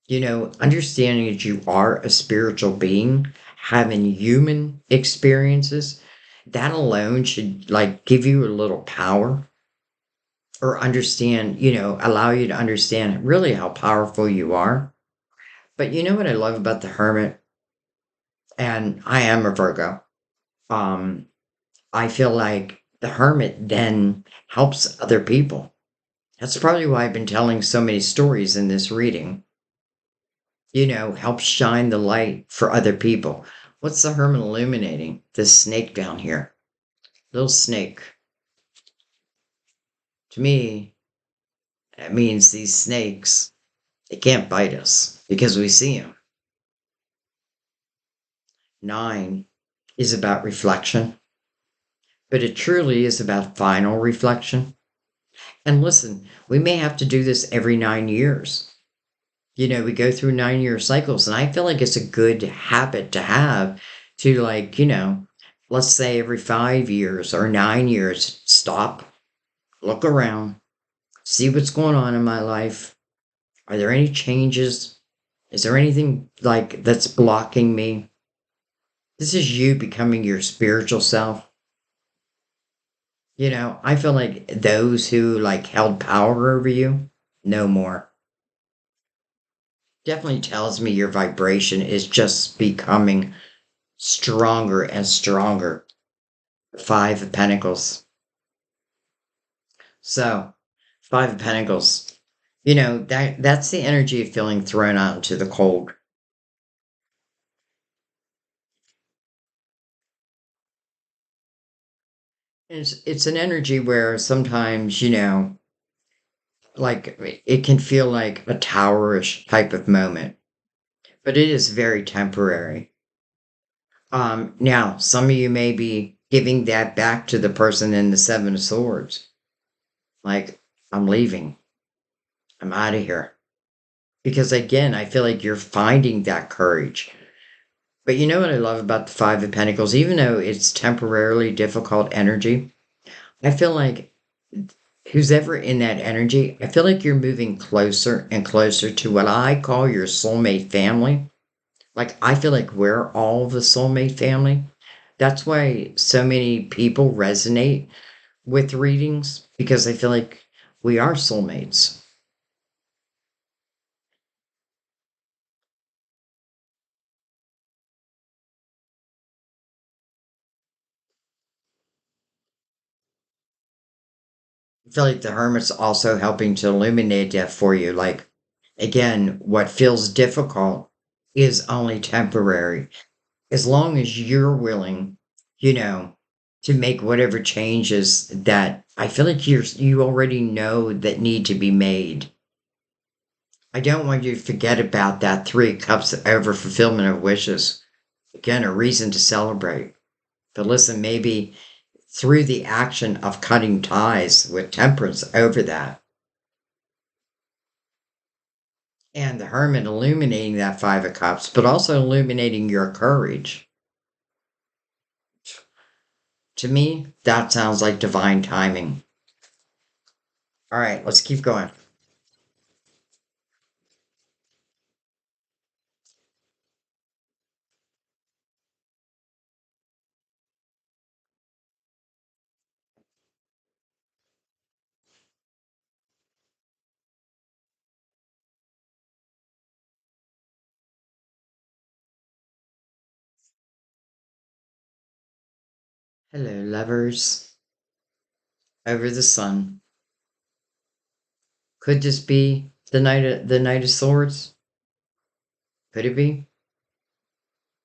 Understanding that you are a spiritual being, having human experiences, that alone should like give you a little power or understand, allow you to understand really how powerful you are. But you know what I love about the Hermit? And I am a Virgo. Um, I feel like the Hermit then helps other people. That's probably why I've been telling so many stories in this reading. Help shine the light for other people. What's the Hermit illuminating? This snake down here. Little snake. To me, that means these snakes, they can't bite us because we see them. 9 is about reflection, but it truly is about final reflection. And listen, we may have to do this every 9 years. We go through 9 year cycles, and I feel like it's a good habit to have to, like, let's say every 5 years or 9 years, stop, look around, see what's going on in my life. Are there any changes? Is there anything like that's blocking me? This is you becoming your spiritual self. I feel like those who like held power over you, no more. Definitely tells me your vibration is just becoming stronger and stronger. 5 of Pentacles. So, 5 of Pentacles. That's the energy of feeling thrown out into the cold. It's an energy where sometimes, like it can feel like a towerish type of moment, but it is very temporary. Now some of you may be giving that back to the person in the 7 of Swords. Like, I'm leaving. I'm out of here. Because again, I feel like you're finding that courage. But you know what I love about the 5 of Pentacles? Even though it's temporarily difficult energy, I feel like who's ever in that energy, I feel like you're moving closer and closer to what I call your soulmate family. Like, I feel like we're all the soulmate family. That's why so many people resonate with readings because I feel like we are soulmates. I feel like the Hermit's also helping to illuminate that for you. Like, again, what feels difficult is only temporary. As long as you're willing, you know, to make whatever changes that I feel like you already know that need to be made. I don't want you to forget about that 3 of Cups over fulfillment of wishes. Again, a reason to celebrate. But listen, maybe through the action of cutting ties with Temperance over that, and the Hermit illuminating that 5 of Cups, but also illuminating your courage. To me, that sounds like divine timing. All right, let's keep going. Hello, lovers. Over the sun. Could this be the Knight of Swords? Could it be?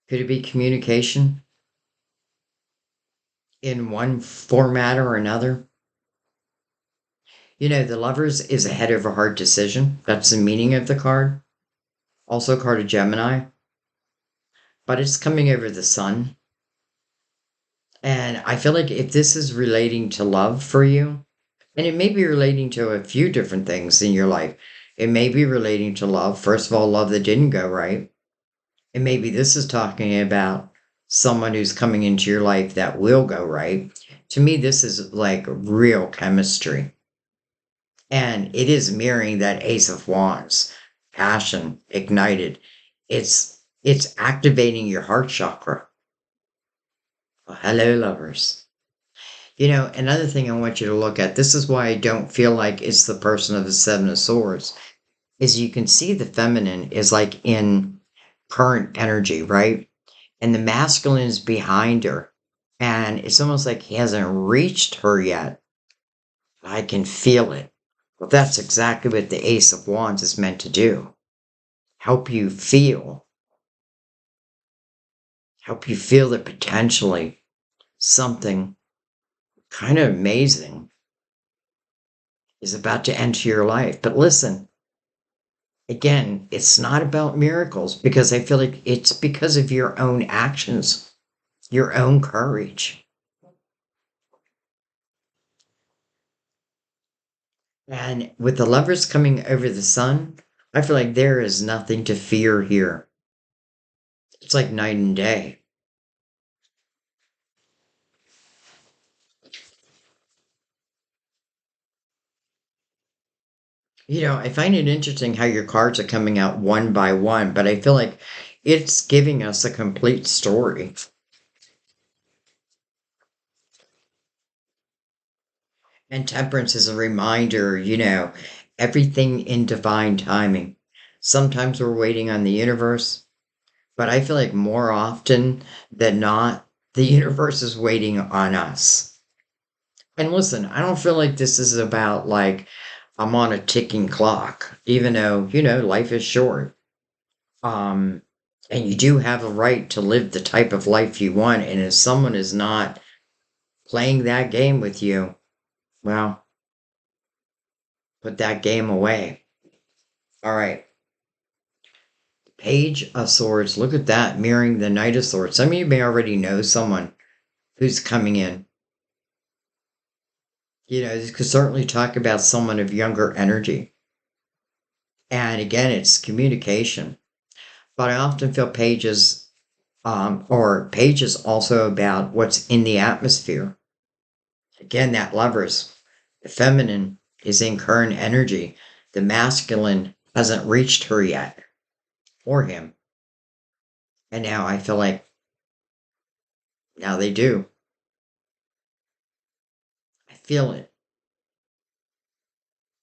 Could it be communication in one format or another? The Lovers is a head over heart decision. That's the meaning of the card. Also a card of Gemini, but it's coming over the sun. And I feel like if this is relating to love for you, and it may be relating to a few different things in your life. It may be relating to love. First of all, love that didn't go right. And maybe this is talking about someone who's coming into your life that will go right. To me, this is like real chemistry. And it is mirroring that Ace of Wands, passion, ignited. It's activating your heart chakra. Well, hello, lovers. Another thing I want you to look at, this is why I don't feel like it's the person of the Seven of Swords, is you can see the feminine is like in current energy, right? And the masculine is behind her. And it's almost like he hasn't reached her yet. I can feel it. Well, that's exactly what the Ace of Wands is meant to do. Help you feel. Help you feel that potentially something kind of amazing is about to enter your life. But listen, again, it's not about miracles because I feel like it's because of your own actions, your own courage. And with the Lovers coming over the sun, I feel like there is nothing to fear here. It's like night and day. I find it interesting how your cards are coming out one by one, but I feel like it's giving us a complete story. And Temperance is a reminder, everything in divine timing. Sometimes we're waiting on the universe, but I feel like more often than not, the universe is waiting on us. And listen, I don't feel like this is about like I'm on a ticking clock, even though, life is short. Um, and you do have a right to live the type of life you want. And if someone is not playing that game with you, well, put that game away. All right. Page of Swords. Look at that, mirroring the Knight of Swords. Some of you may already know someone who's coming in. This could certainly talk about someone of younger energy. And again, it's communication. But I often feel pages also about what's in the atmosphere. Again, that Lovers. The feminine is in current energy. The masculine hasn't reached her yet, or him. And now I feel like now they do. I feel it.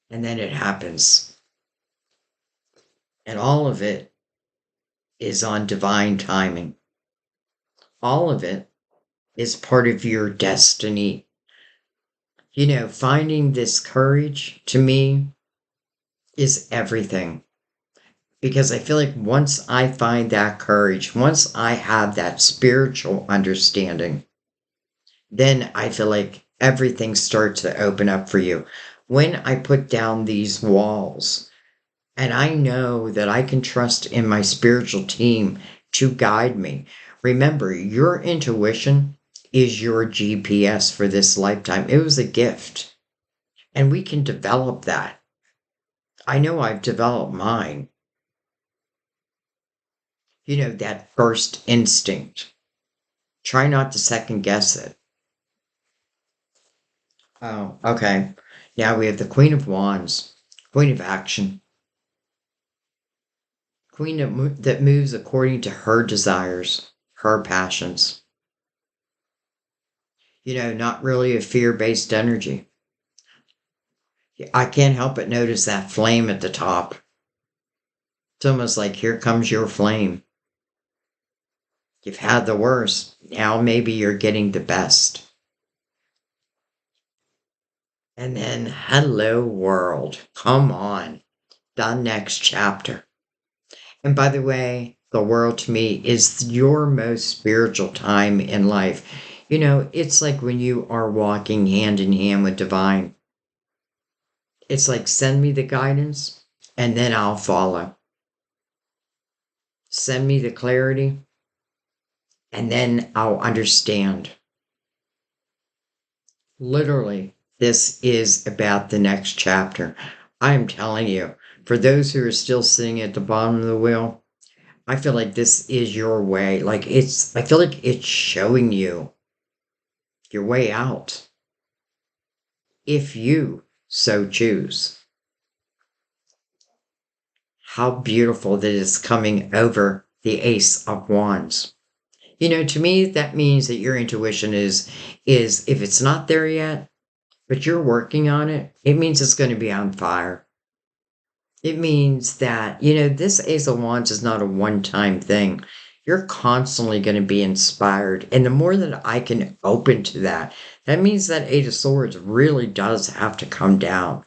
And then it happens. And all of it is on divine timing. All of it is part of your destiny. Finding this courage to me is everything. Because I feel like once I find that courage, once I have that spiritual understanding, then I feel like everything starts to open up for you. When I put down these walls, and I know that I can trust in my spiritual team to guide me. Remember, your intuition is your GPS for this lifetime. It was a gift, and we can develop that. I know I've developed mine. That first instinct. Try not to second guess it. Oh, okay. Now we have the Queen of Wands, Queen of Action, Queen that moves according to her desires, her passions. Not really a fear based energy. I can't help but notice that flame at the top. It's almost like here comes your flame. You've had the worst. Now maybe you're getting the best. And then, hello world. Come on. The next chapter. And by the way, the world to me is your most spiritual time in life. You know, it's like when you are walking hand in hand with divine. It's like, send me the guidance and then I'll follow. Send me the clarity and then I'll understand. Literally, this is about the next chapter. I'm telling you, for those who are still sitting at the bottom of the wheel, I feel like this is your way. I feel like it's showing you your way out if you so choose. How beautiful that it's coming over the Ace of Wands. You know, to me, that means that your intuition is if it's not there yet, but you're working on it, it means it's going to be on fire. It means that, you know, this Ace of Wands is not a one-time thing. You're constantly going to be inspired. And the more that I can open to that, that means that Eight of Swords really does have to come down.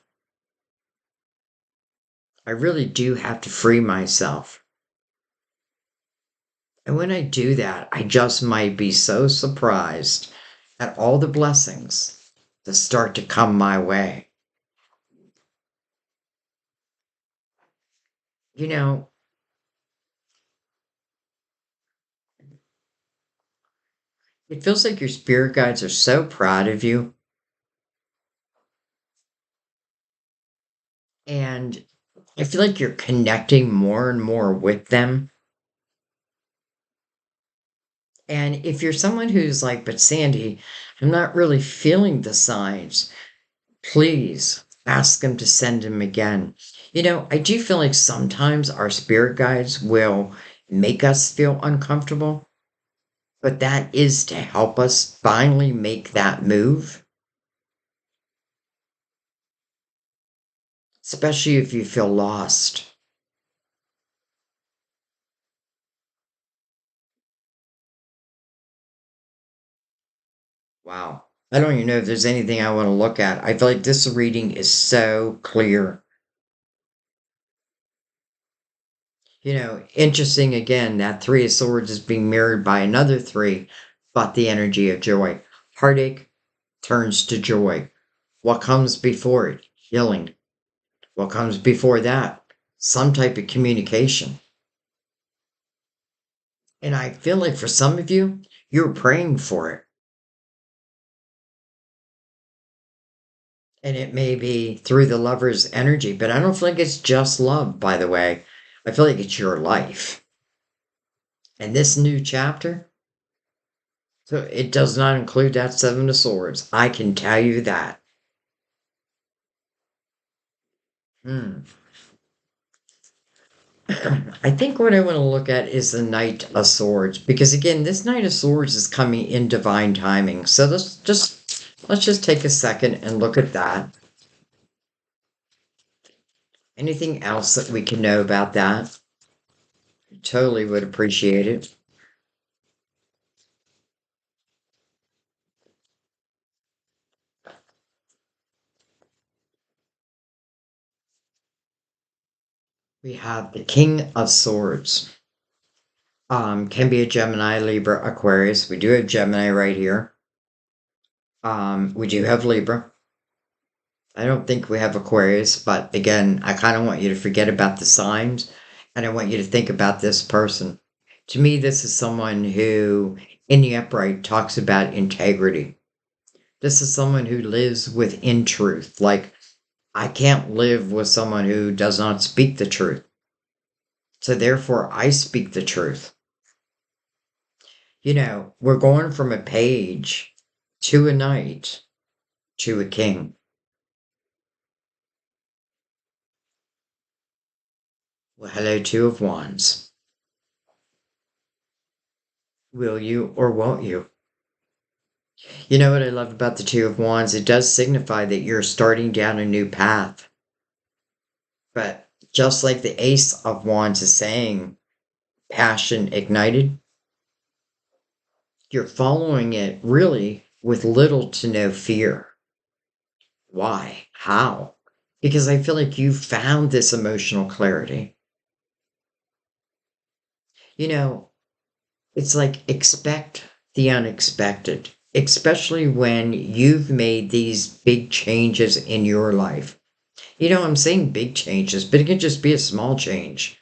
I really do have to free myself. And when I do that, I just might be so surprised at all the blessings that start to come my way. You know, it feels like your spirit guides are so proud of you. And I feel like you're connecting more and more with them. And if you're someone who's like, but Sandy, I'm not really feeling the signs, please ask them to send them again. You know, I do feel like sometimes our spirit guides will make us feel uncomfortable, but that is to help us finally make that move, especially if you feel lost. Wow. I don't even know if there's anything I want to look at. I feel like this reading is so clear. You know, interesting again, that Three of Swords is being mirrored by another three, but the energy of joy. Heartache turns to joy. What comes before it? Healing. What comes before that? Some type of communication. And I feel like for some of you, you're praying for it. And it may be through the lover's energy, but I don't feel like it's just love, by the way. I feel like it's your life. And this new chapter, so it does not include that Seven of Swords. I can tell you that. Hmm. I think what I want to look at is the Knight of Swords, because again, this Knight of Swords is coming in divine timing. So let's just take a second and look at that. Anything else that we can know about that? Totally would appreciate it. We have the King of Swords. Can be a Gemini, Libra, Aquarius. We do have Gemini right here. We do have Libra. I don't think we have Aquarius, but again, I kind of want you to forget about the signs and I want you to think about this person. To me, this is someone who, in the upright, talks about integrity. This is someone who lives within truth. Like, I can't live with someone who does not speak the truth. So therefore, I speak the truth. You know, we're going from a page to a knight to a king. Well, hello, Two of Wands. Will you or won't you? You know what I love about the Two of Wands? It does signify that you're starting down a new path. But just like the Ace of Wands is saying, passion ignited, you're following it really with little to no fear. Why? How? Because I feel like you found this emotional clarity. You know, it's like expect the unexpected, especially when you've made these big changes in your life. I'm saying big changes, but it can just be a small change.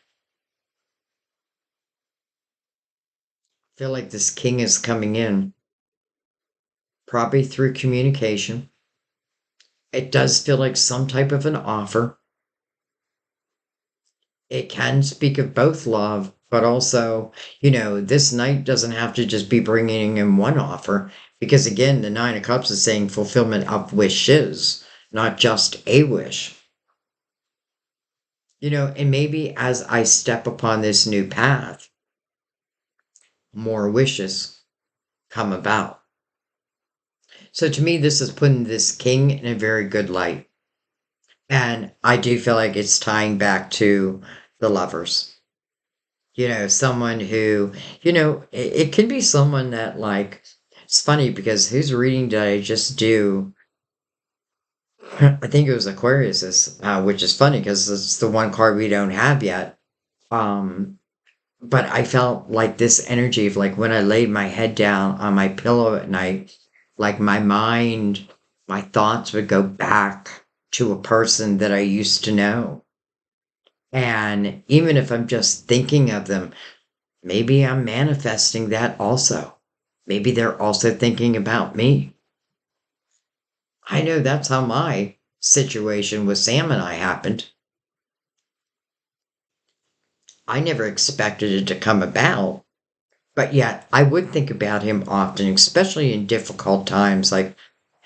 I feel like this king is coming in, probably through communication. It does feel like some type of an offer. It can speak of both love, but also, this night doesn't have to just be bringing in one offer, because again, the Nine of Cups is saying fulfillment of wishes, not just a wish. And maybe as I step upon this new path, more wishes come about. So to me, this is putting this king in a very good light. And I do feel like it's tying back to the lovers. Someone who, it can be someone that, like, it's funny because whose reading did I just do? I think it was Aquarius's, which is funny because it's the one card we don't have yet. Um, but I felt like this energy of, like, when I laid my head down on my pillow at night, like my mind, my thoughts would go back to a person that I used to know. And even if I'm just thinking of them, maybe I'm manifesting that also. Maybe they're also thinking about me. I know that's how my situation with Sam and I happened. I never expected it to come about, but yet I would think about him often, especially in difficult times. Like,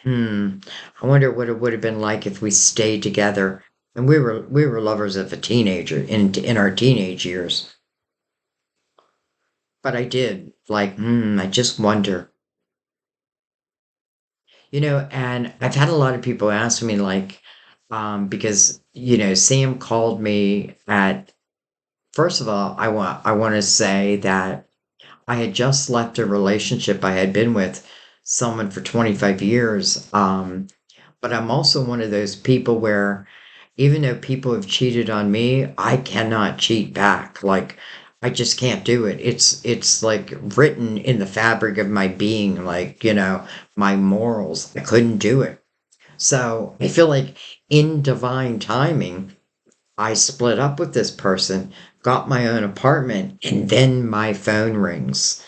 I wonder what it would have been like if we stayed together. And we were lovers of a teenager in our teenage years. But I did, like, I just wonder. And I've had a lot of people ask me, like, because, Sam called me at, first of all, I want to say that I had just left a relationship I had been with someone for 25 years. But I'm also one of those people where even though people have cheated on me, I cannot cheat back. Like, I just can't do it. It's like written in the fabric of my being, like, my morals. I couldn't do it. So I feel like in divine timing, I split up with this person, got my own apartment, and then my phone rings.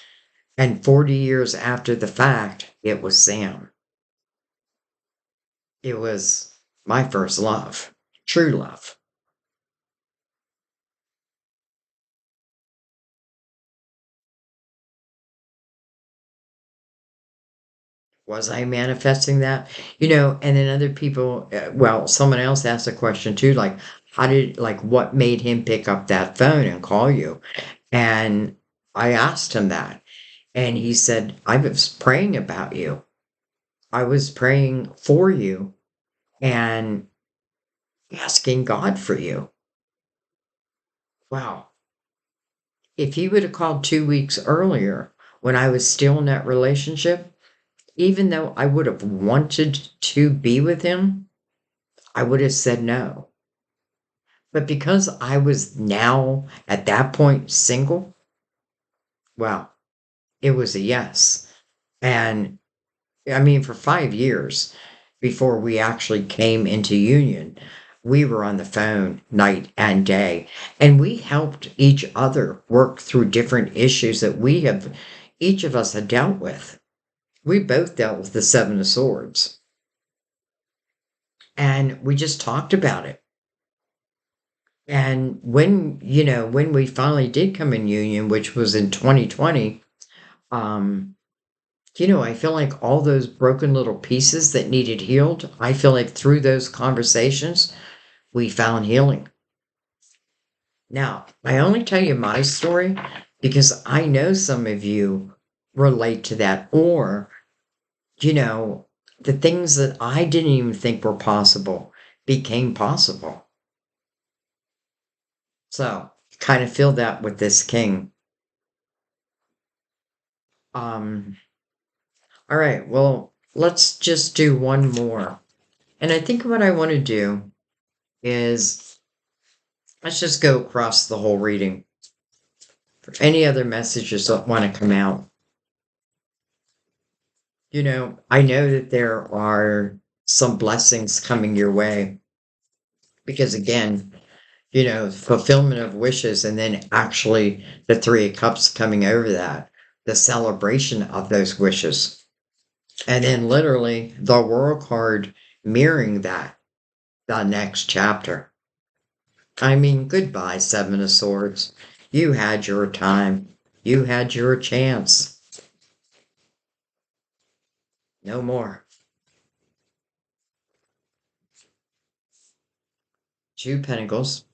And 40 years after the fact, it was Sam. It was my first love, true love. Was I manifesting that? And then other people, well, someone else asked a question too, like, what made him pick up that phone and call you? And I asked him that. And he said, I was praying about you. I was praying for you and asking God for you. Wow. If he would have called 2 weeks earlier when I was still in that relationship, even though I would have wanted to be with him, I would have said no. But because I was now at that point single, well, it was a yes. And I mean, for 5 years before we actually came into union, we were on the phone night and day, and we helped each other work through different issues that each of us had dealt with. We both dealt with the Seven of Swords, and we just talked about it. And when we finally did come in union, which was in 2020, um, I feel like all those broken little pieces that needed healed, I feel like through those conversations, we found healing. Now, I only tell you my story because I know some of you relate to that, or, you know, the things that I didn't even think were possible became possible. So, kind of feel that with this king. Um, all right, well, let's just do one more. And I think what I want to do is let's just go across the whole reading. For any other messages that want to come out, I know that there are some blessings coming your way because, again, fulfillment of wishes, and then actually the Three of Cups coming over that, the celebration of those wishes. And then literally the World card mirroring that, the next chapter. I mean, goodbye, Seven of Swords. You had your time. You had your chance. No more. Two Pentacles.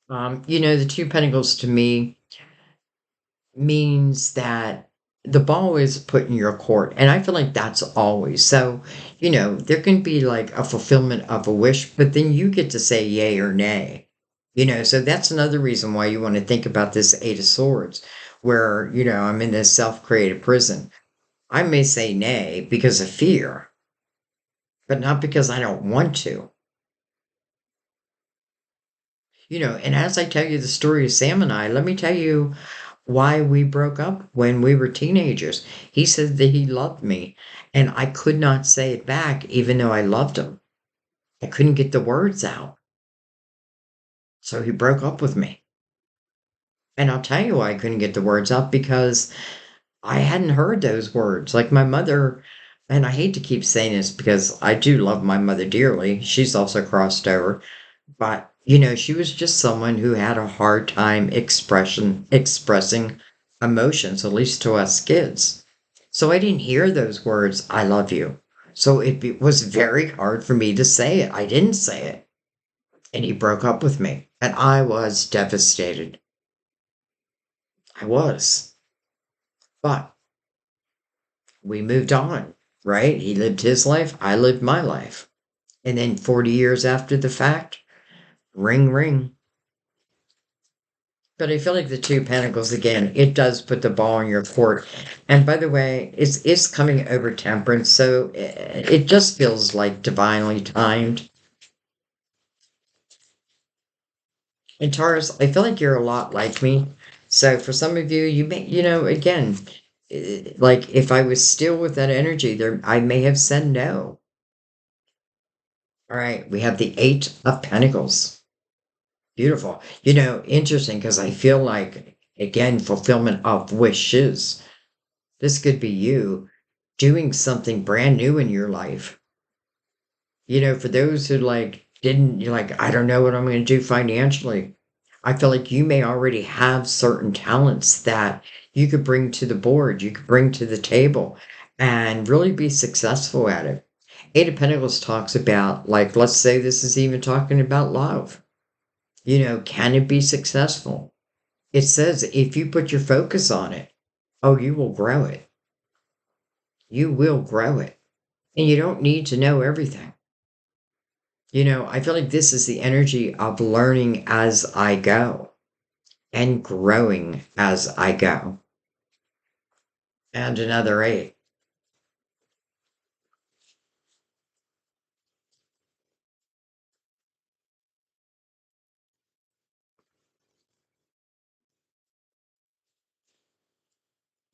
The Two Pentacles to me means that the ball is put in your court. And I feel like that's always. So, there can be like a fulfillment of a wish, but then you get to say yay or nay. So that's another reason why you want to think about this Eight of Swords, where, I'm in this self-created prison. I may say nay because of fear, but not because I don't want to. And as I tell you the story of Sam and I, let me tell you why we broke up when we were teenagers. He said that he loved me, and I could not say it back, even though I loved him. I couldn't get the words out. So he broke up with me. And I'll tell you why I couldn't get the words out, because I hadn't heard those words. Like my mother, and I hate to keep saying this because I do love my mother dearly. She's also crossed over. But, she was just someone who had a hard time expressing emotions, at least to us kids. So I didn't hear those words, I love you. So was very hard for me to say it. I didn't say it. And he broke up with me. And I was devastated. I was. But we moved on, right? He lived his life. I lived my life. And then 40 years after the fact, ring, ring. But I feel like the Two Pentacles, again, it does put the ball in your court. And by the way, it's coming over Temperance, so it just feels like divinely timed. And Taurus, I feel like you're a lot like me. So for some of you, you may, again, like if I was still with that energy, there I may have said no. All right, we have the Eight of Pentacles. Beautiful. Interesting, because I feel like, again, fulfillment of wishes. This could be you doing something brand new in your life. For those who you're like, I don't know what I'm going to do financially. I feel like you may already have certain talents that you could bring to the board, you could bring to the table and really be successful at it. Eight of Pentacles talks about, like, let's say this is even talking about love. Can it be successful? It says if you put your focus on it, oh, you will grow it. You will grow it. And you don't need to know everything. I feel like this is the energy of learning as I go and growing as I go. And another eight.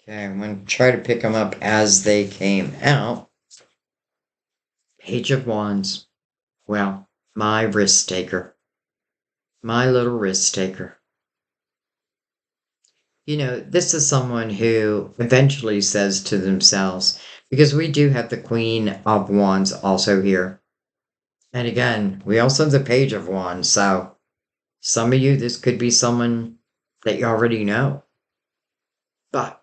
Okay, I'm going to try to pick them up as they came out. Page of Wands. Well, my risk taker. My little risk taker. This is someone who eventually says to themselves, because we do have the Queen of Wands also here. And again, we also have the Page of Wands. So some of you, this could be someone that you already know. But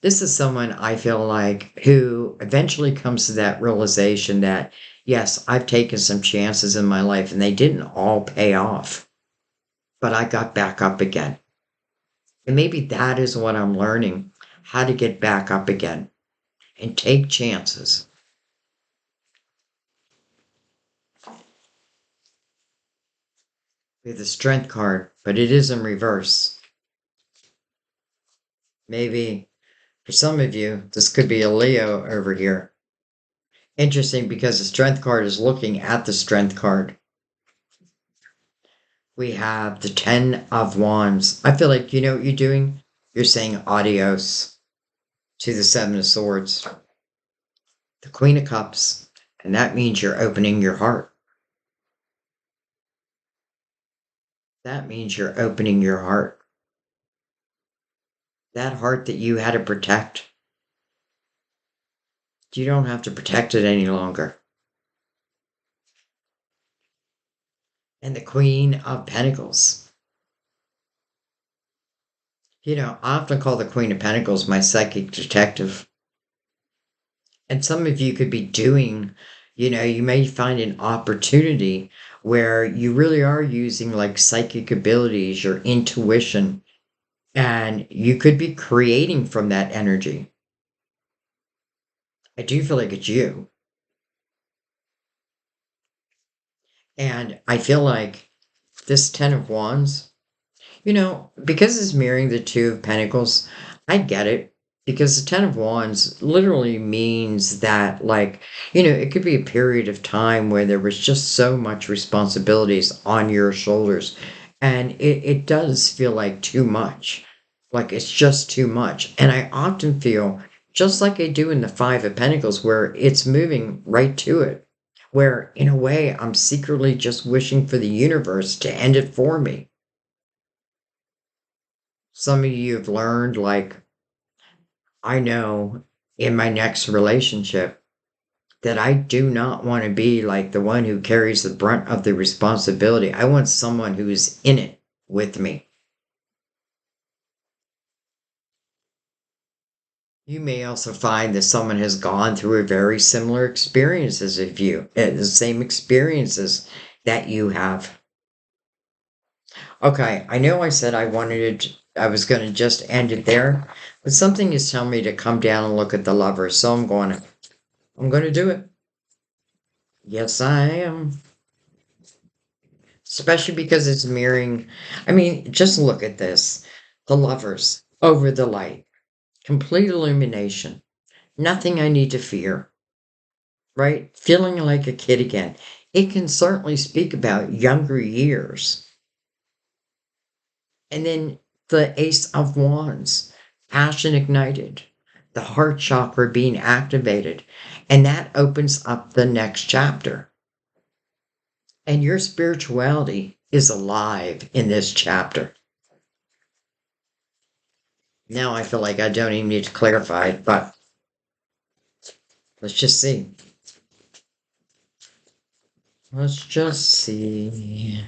this is someone I feel like who eventually comes to that realization that, yes, I've taken some chances in my life and they didn't all pay off, but I got back up again. And maybe that is what I'm learning, how to get back up again and take chances. We have the Strength card, but it is in reverse. Maybe for some of you, this could be a Leo over here. Interesting because the strength card is looking at the strength card. We have the 10 of Wands. I feel like you know what you're doing? You're saying adios to the 7 of Swords, the Queen of Cups, and that means you're opening your heart. That means you're opening your heart. That heart that you had to protect, you don't have to protect it any longer. And the Queen of Pentacles. You know, I often call the Queen of Pentacles my psychic detective. And some of you could be doing, you know, you may find an opportunity where you really are using like psychic abilities, your intuition, and you could be creating from that energy. I do feel like it's you. And I feel like this 10 of Wands, you know, because it's mirroring the 2 of Pentacles, I get it. Because the 10 of Wands literally means that, like, you know, it could be a period of time where there was just so much responsibilities on your shoulders. And it does feel like too much. Like it's just too much. And I often feel just like I do in the 5 of Pentacles, where it's moving right to it. Where, in a way, I'm secretly just wishing for the universe to end it for me. Some of you have learned, like, I know in my next relationship that I do not want to be like the one who carries the brunt of the responsibility. I want someone who's in it with me. You may also find that someone has gone through a very similar experiences as you, the same experiences that you have. Okay, I know I said I was going to just end it there, but something is telling me to come down and look at the lovers, so I'm going to do it. Yes, I am. Especially because it's mirroring. I mean, just look at this. The lovers over the light, complete illumination, nothing I need to fear, right? Feeling like a kid again. It can certainly speak about younger years. And then the Ace of Wands, passion ignited, the heart chakra being activated, and that opens up the next chapter. And your spirituality is alive in this chapter. Now I feel like I don't even need to clarify it, but let's just see. Let's just see.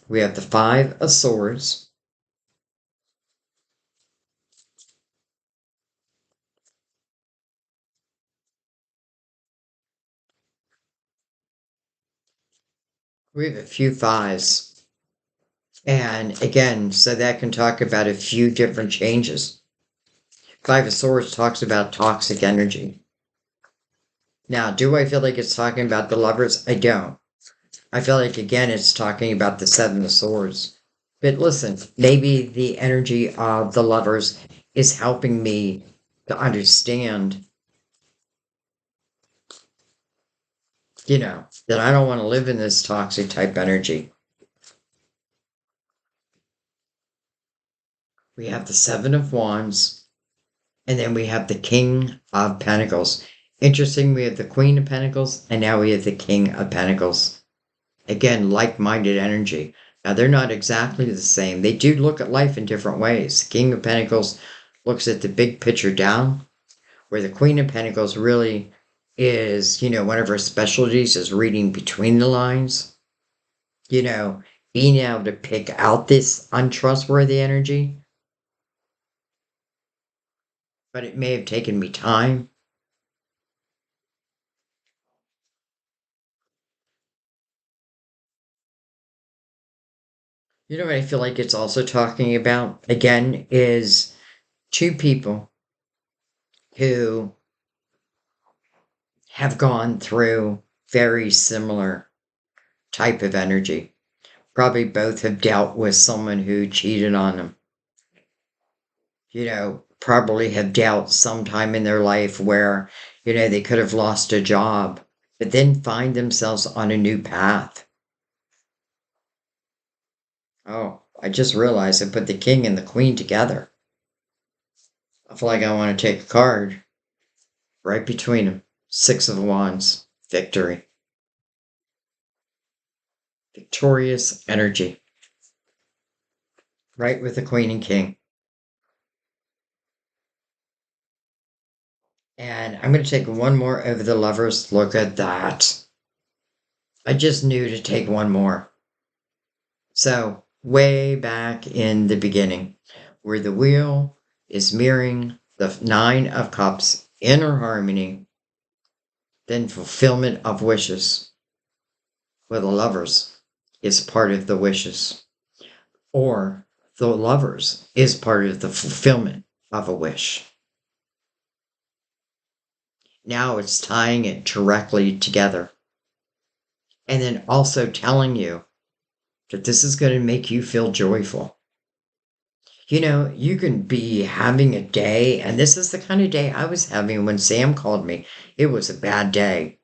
We have the 5 of Swords. We have a few fives. And again, so that can talk about a few different changes. 5 of Swords talks about toxic energy. Now, do I feel like it's talking about the lovers? I don't. I feel like, again, it's talking about the 7 of Swords. But listen, maybe the energy of the lovers is helping me to understand, you know, that I don't want to live in this toxic type energy. We have the 7 of Wands, and then we have the King of Pentacles. Interesting, we have the Queen of Pentacles, and now we have the King of Pentacles. Again, like-minded energy. Now, they're not exactly the same. They do look at life in different ways. The King of Pentacles looks at the big picture down, where the Queen of Pentacles really is, you know, one of her specialties is reading between the lines. You know, being able to pick out this untrustworthy energy. But it may have taken me time. You know what I feel like it's also talking about, again, is 2 people who have gone through very similar type of energy. Probably both have dealt with someone who cheated on them. probably have dealt sometime in their life where, they could have lost a job, but then find themselves on a new path. Oh, I just realized I put the king and the queen together. I feel like I want to take a card right between them. Six of Wands. Victory. Victorious energy. Right with the queen and king. And I'm going to take one more over the lovers. Look at that. I just knew to take one more. So, way back in the beginning, where the wheel is mirroring the Nine of Cups, inner harmony, then fulfillment of wishes, where the lovers is part of the wishes, or the lovers is part of the fulfillment of a wish. Now it's tying it directly together. And then also telling you that this is going to make you feel joyful. You can be having a day, and this is the kind of day I was having when Sam called me. It was a bad day.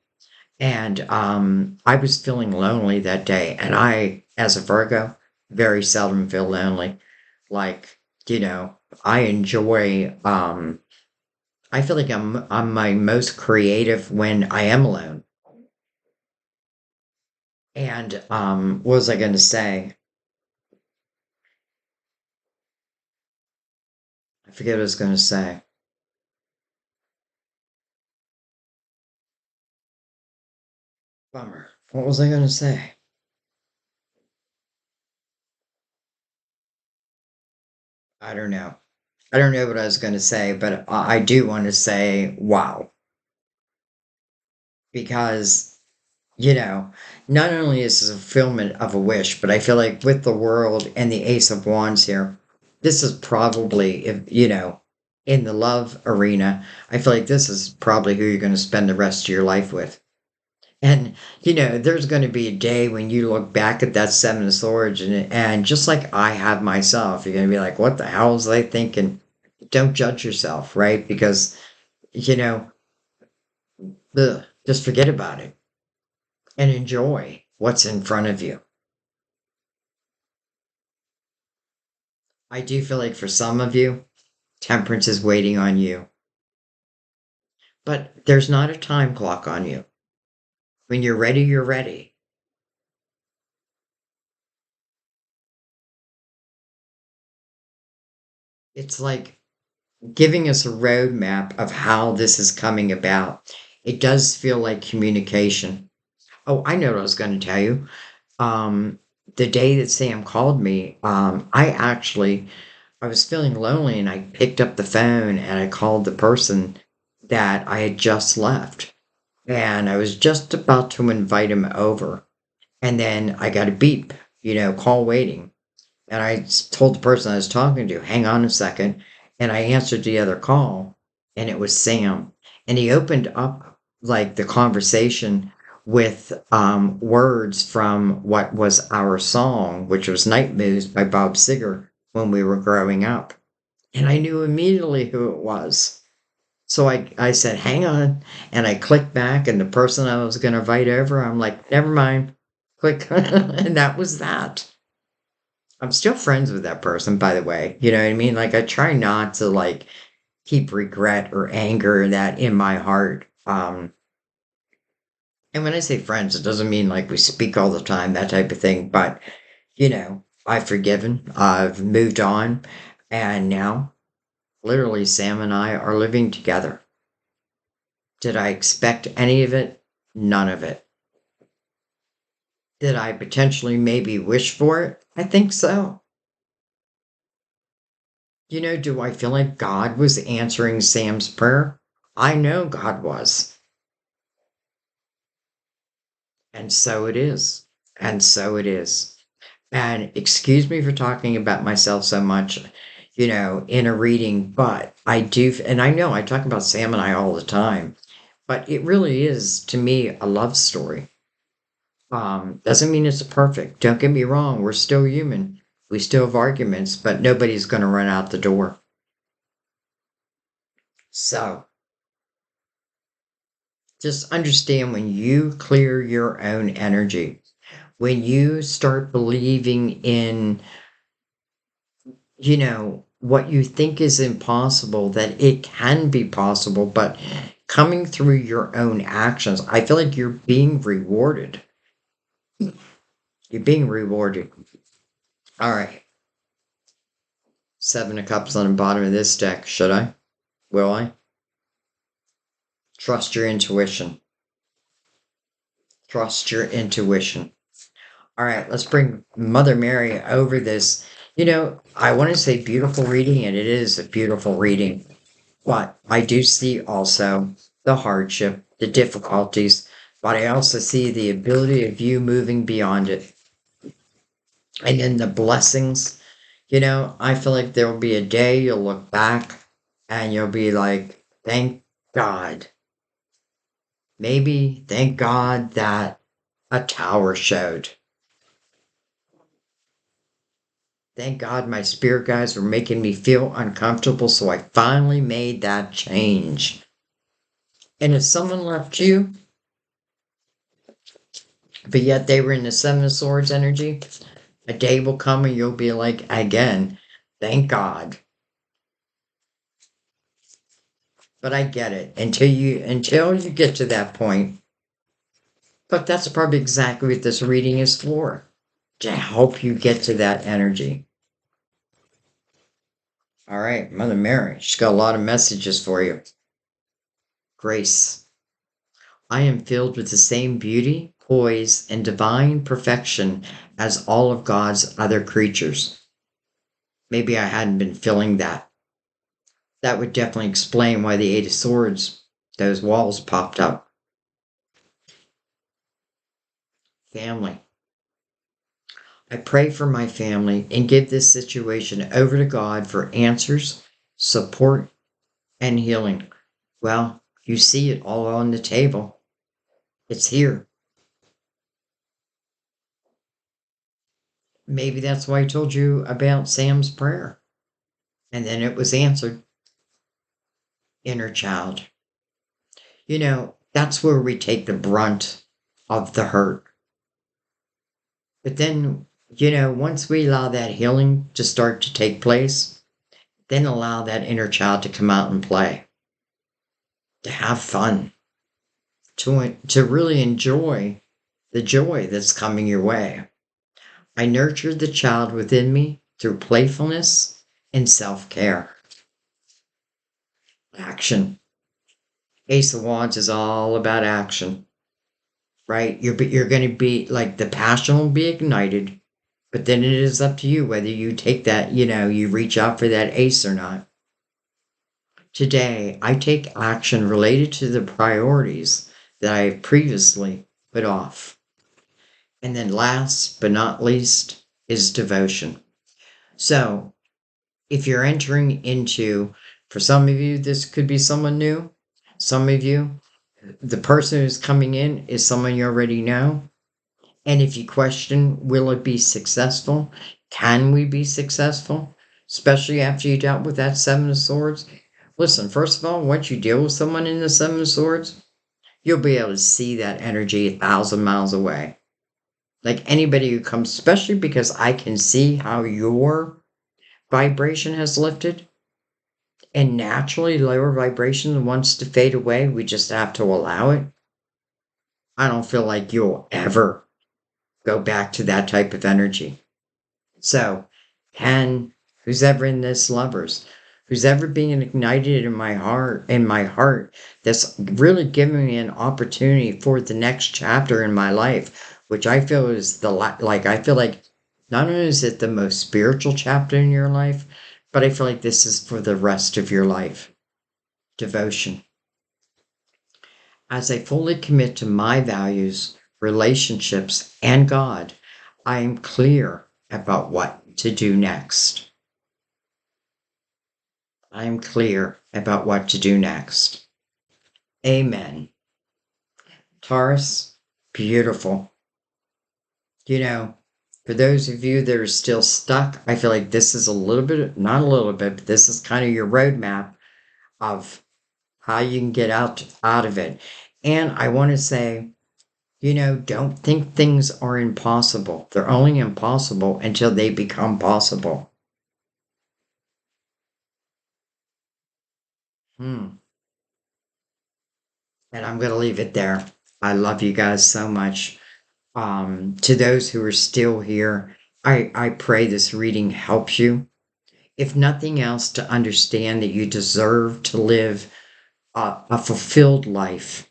And I was feeling lonely that day. And I, as a Virgo, very seldom feel lonely. Like, I enjoy, I feel like I'm my most creative when I am alone. And what was I going to say? I forget what I was going to say. Bummer. What was I going to say? I don't know. I don't know what I was going to say, but I do want to say, wow, because, you know, not only is this a fulfillment of a wish, but I feel like with the world and the Ace of Wands here, this is probably, if, in the love arena, I feel like this is probably who you're going to spend the rest of your life with. And, there's going to be a day when you look back at that Seven of Swords, and just like I have myself, you're going to be like, what the hell was they thinking? Don't judge yourself, right? Because, you know, just forget about it and enjoy what's in front of you. I do feel like for some of you, temperance is waiting on you, but there's not a time clock on you. When you're ready, you're ready. It's like giving us a roadmap of how this is coming about. It does feel like communication. Oh, I know what I was going to tell you. Um, the day that Sam called me, I was feeling lonely and I picked up the phone and I called the person that I had just left. And I was just about to invite him over. And then I got a beep, call waiting. And I told the person I was talking to, hang on a second. And I answered the other call, and it was Sam. And he opened up like the conversation with words from what was our song, which was Night Moves by Bob Seger when we were growing up. And I knew immediately who it was. So I said, hang on. And I clicked back, and the person I was going to invite over, I'm like, never mind. Click. And that was that. I'm still friends with that person, by the way. You know what I mean? Like, I try not to, like, keep regret or anger that in my heart. And when I say friends, it doesn't mean like we speak all the time, that type of thing. But, I've forgiven, I've moved on. And now, literally, Sam and I are living together. Did I expect any of it? None of it. Did I potentially maybe wish for it? I think so. Do I feel like God was answering Sam's prayer? I know God was. And so it is. And so it is. And excuse me for talking about myself so much, in a reading, but I do, and I know I talk about Sam and I all the time, but it really is, to me, a love story. Doesn't mean it's perfect. Don't get me wrong. We're still human. We still have arguments, but nobody's going to run out the door. So just understand, when you clear your own energy, when you start believing in, what you think is impossible, that it can be possible, but coming through your own actions, I feel like you're being rewarded. You're being rewarded. All right. 7 of Cups on the bottom of this deck. Should I? Will I? Trust your intuition. Trust your intuition. All right, let's bring Mother Mary over this. I want to say beautiful reading, and it is a beautiful reading. But I do see also the hardship, the difficulties, but I also see the ability of you moving beyond it. And then the blessings. I feel like there will be a day you'll look back and you'll be like, thank God. Maybe thank God that a tower showed. Thank God my spirit guides were making me feel uncomfortable, so I finally made that change. And if someone left you, but yet they were in the Seven of Swords energy, a day will come and you'll be like, again, thank God. But I get it until you get to that point. But that's probably exactly what this reading is for, to help you get to that energy. All right, Mother Mary, she's got a lot of messages for you. Grace. I am filled with the same beauty, poise, and divine perfection as all of God's other creatures. Maybe I hadn't been feeling that. That would definitely explain why the Eight of Swords, those walls popped up. Family. I pray for my family and give this situation over to God for answers, support, and healing. Well, you see it all on the table. It's here. Maybe that's why I told you about Sam's prayer. And then it was answered. Inner child. That's where we take the brunt of the hurt. But then, once we allow that healing to start to take place, then allow that inner child to come out and play, to have fun, to really enjoy the joy that's coming your way. I nurtured the child within me through playfulness and self-care. Action. Ace of Wands is all about action, right? You're going to be like, the passion will be ignited, but then it is up to you whether you take that, you reach out for that ace or not. Today, I take action related to the priorities that I have previously put off. And then last but not least is devotion. So if you're entering into, for some of you, this could be someone new. Some of you, the person who's coming in is someone you already know. And if you question, will it be successful? Can we be successful? Especially after you dealt with that Seven of Swords. Listen, first of all, once you deal with someone in the Seven of Swords, you'll be able to see that energy 1,000 miles away. Like anybody who comes, especially because I can see how your vibration has lifted. And naturally, lower vibration wants to fade away. We just have to allow it. I don't feel like you'll ever go back to that type of energy. So, who's ever in this lovers, who's ever being ignited in my heart, that's really giving me an opportunity for the next chapter in my life, which I feel is I feel like not only is it the most spiritual chapter in your life, but I feel like this is for the rest of your life. Devotion. As I fully commit to my values, relationships, and God, I am clear about what to do next. I am clear about what to do next. Amen. Taurus, beautiful. For those of you that are still stuck, I feel like this is not a little bit, but this is kind of your roadmap of how you can get out of it. And I want to say, don't think things are impossible. They're only impossible until they become possible. Hmm. And I'm going to leave it there. I love you guys so much. To those who are still here, I pray this reading helps you. If nothing else, to understand that you deserve to live a fulfilled life,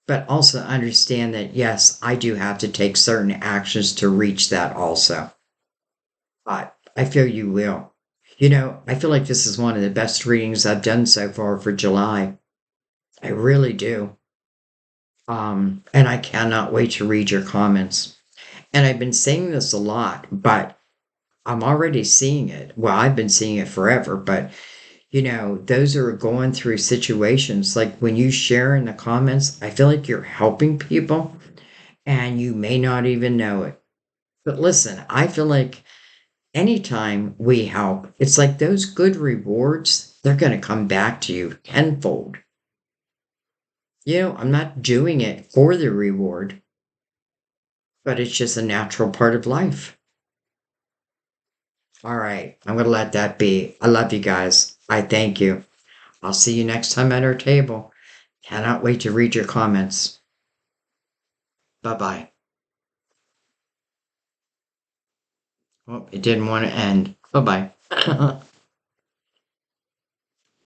but also understand that, yes, I do have to take certain actions to reach that also. But I feel you will. I feel like this is one of the best readings I've done so far for July. I really do. And I cannot wait to read your comments. And I've been saying this a lot, but I'm already seeing it. Well, I've been seeing it forever, but those who are going through situations, like when you share in the comments, I feel like you're helping people and you may not even know it. But listen, I feel like anytime we help, it's like those good rewards, they're going to come back to you tenfold. I'm not doing it for the reward, but it's just a natural part of life. All right, I'm going to let that be. I love you guys. I thank you. I'll see you next time at our table. Cannot wait to read your comments. Bye bye. Oh, it didn't want to end. Bye bye.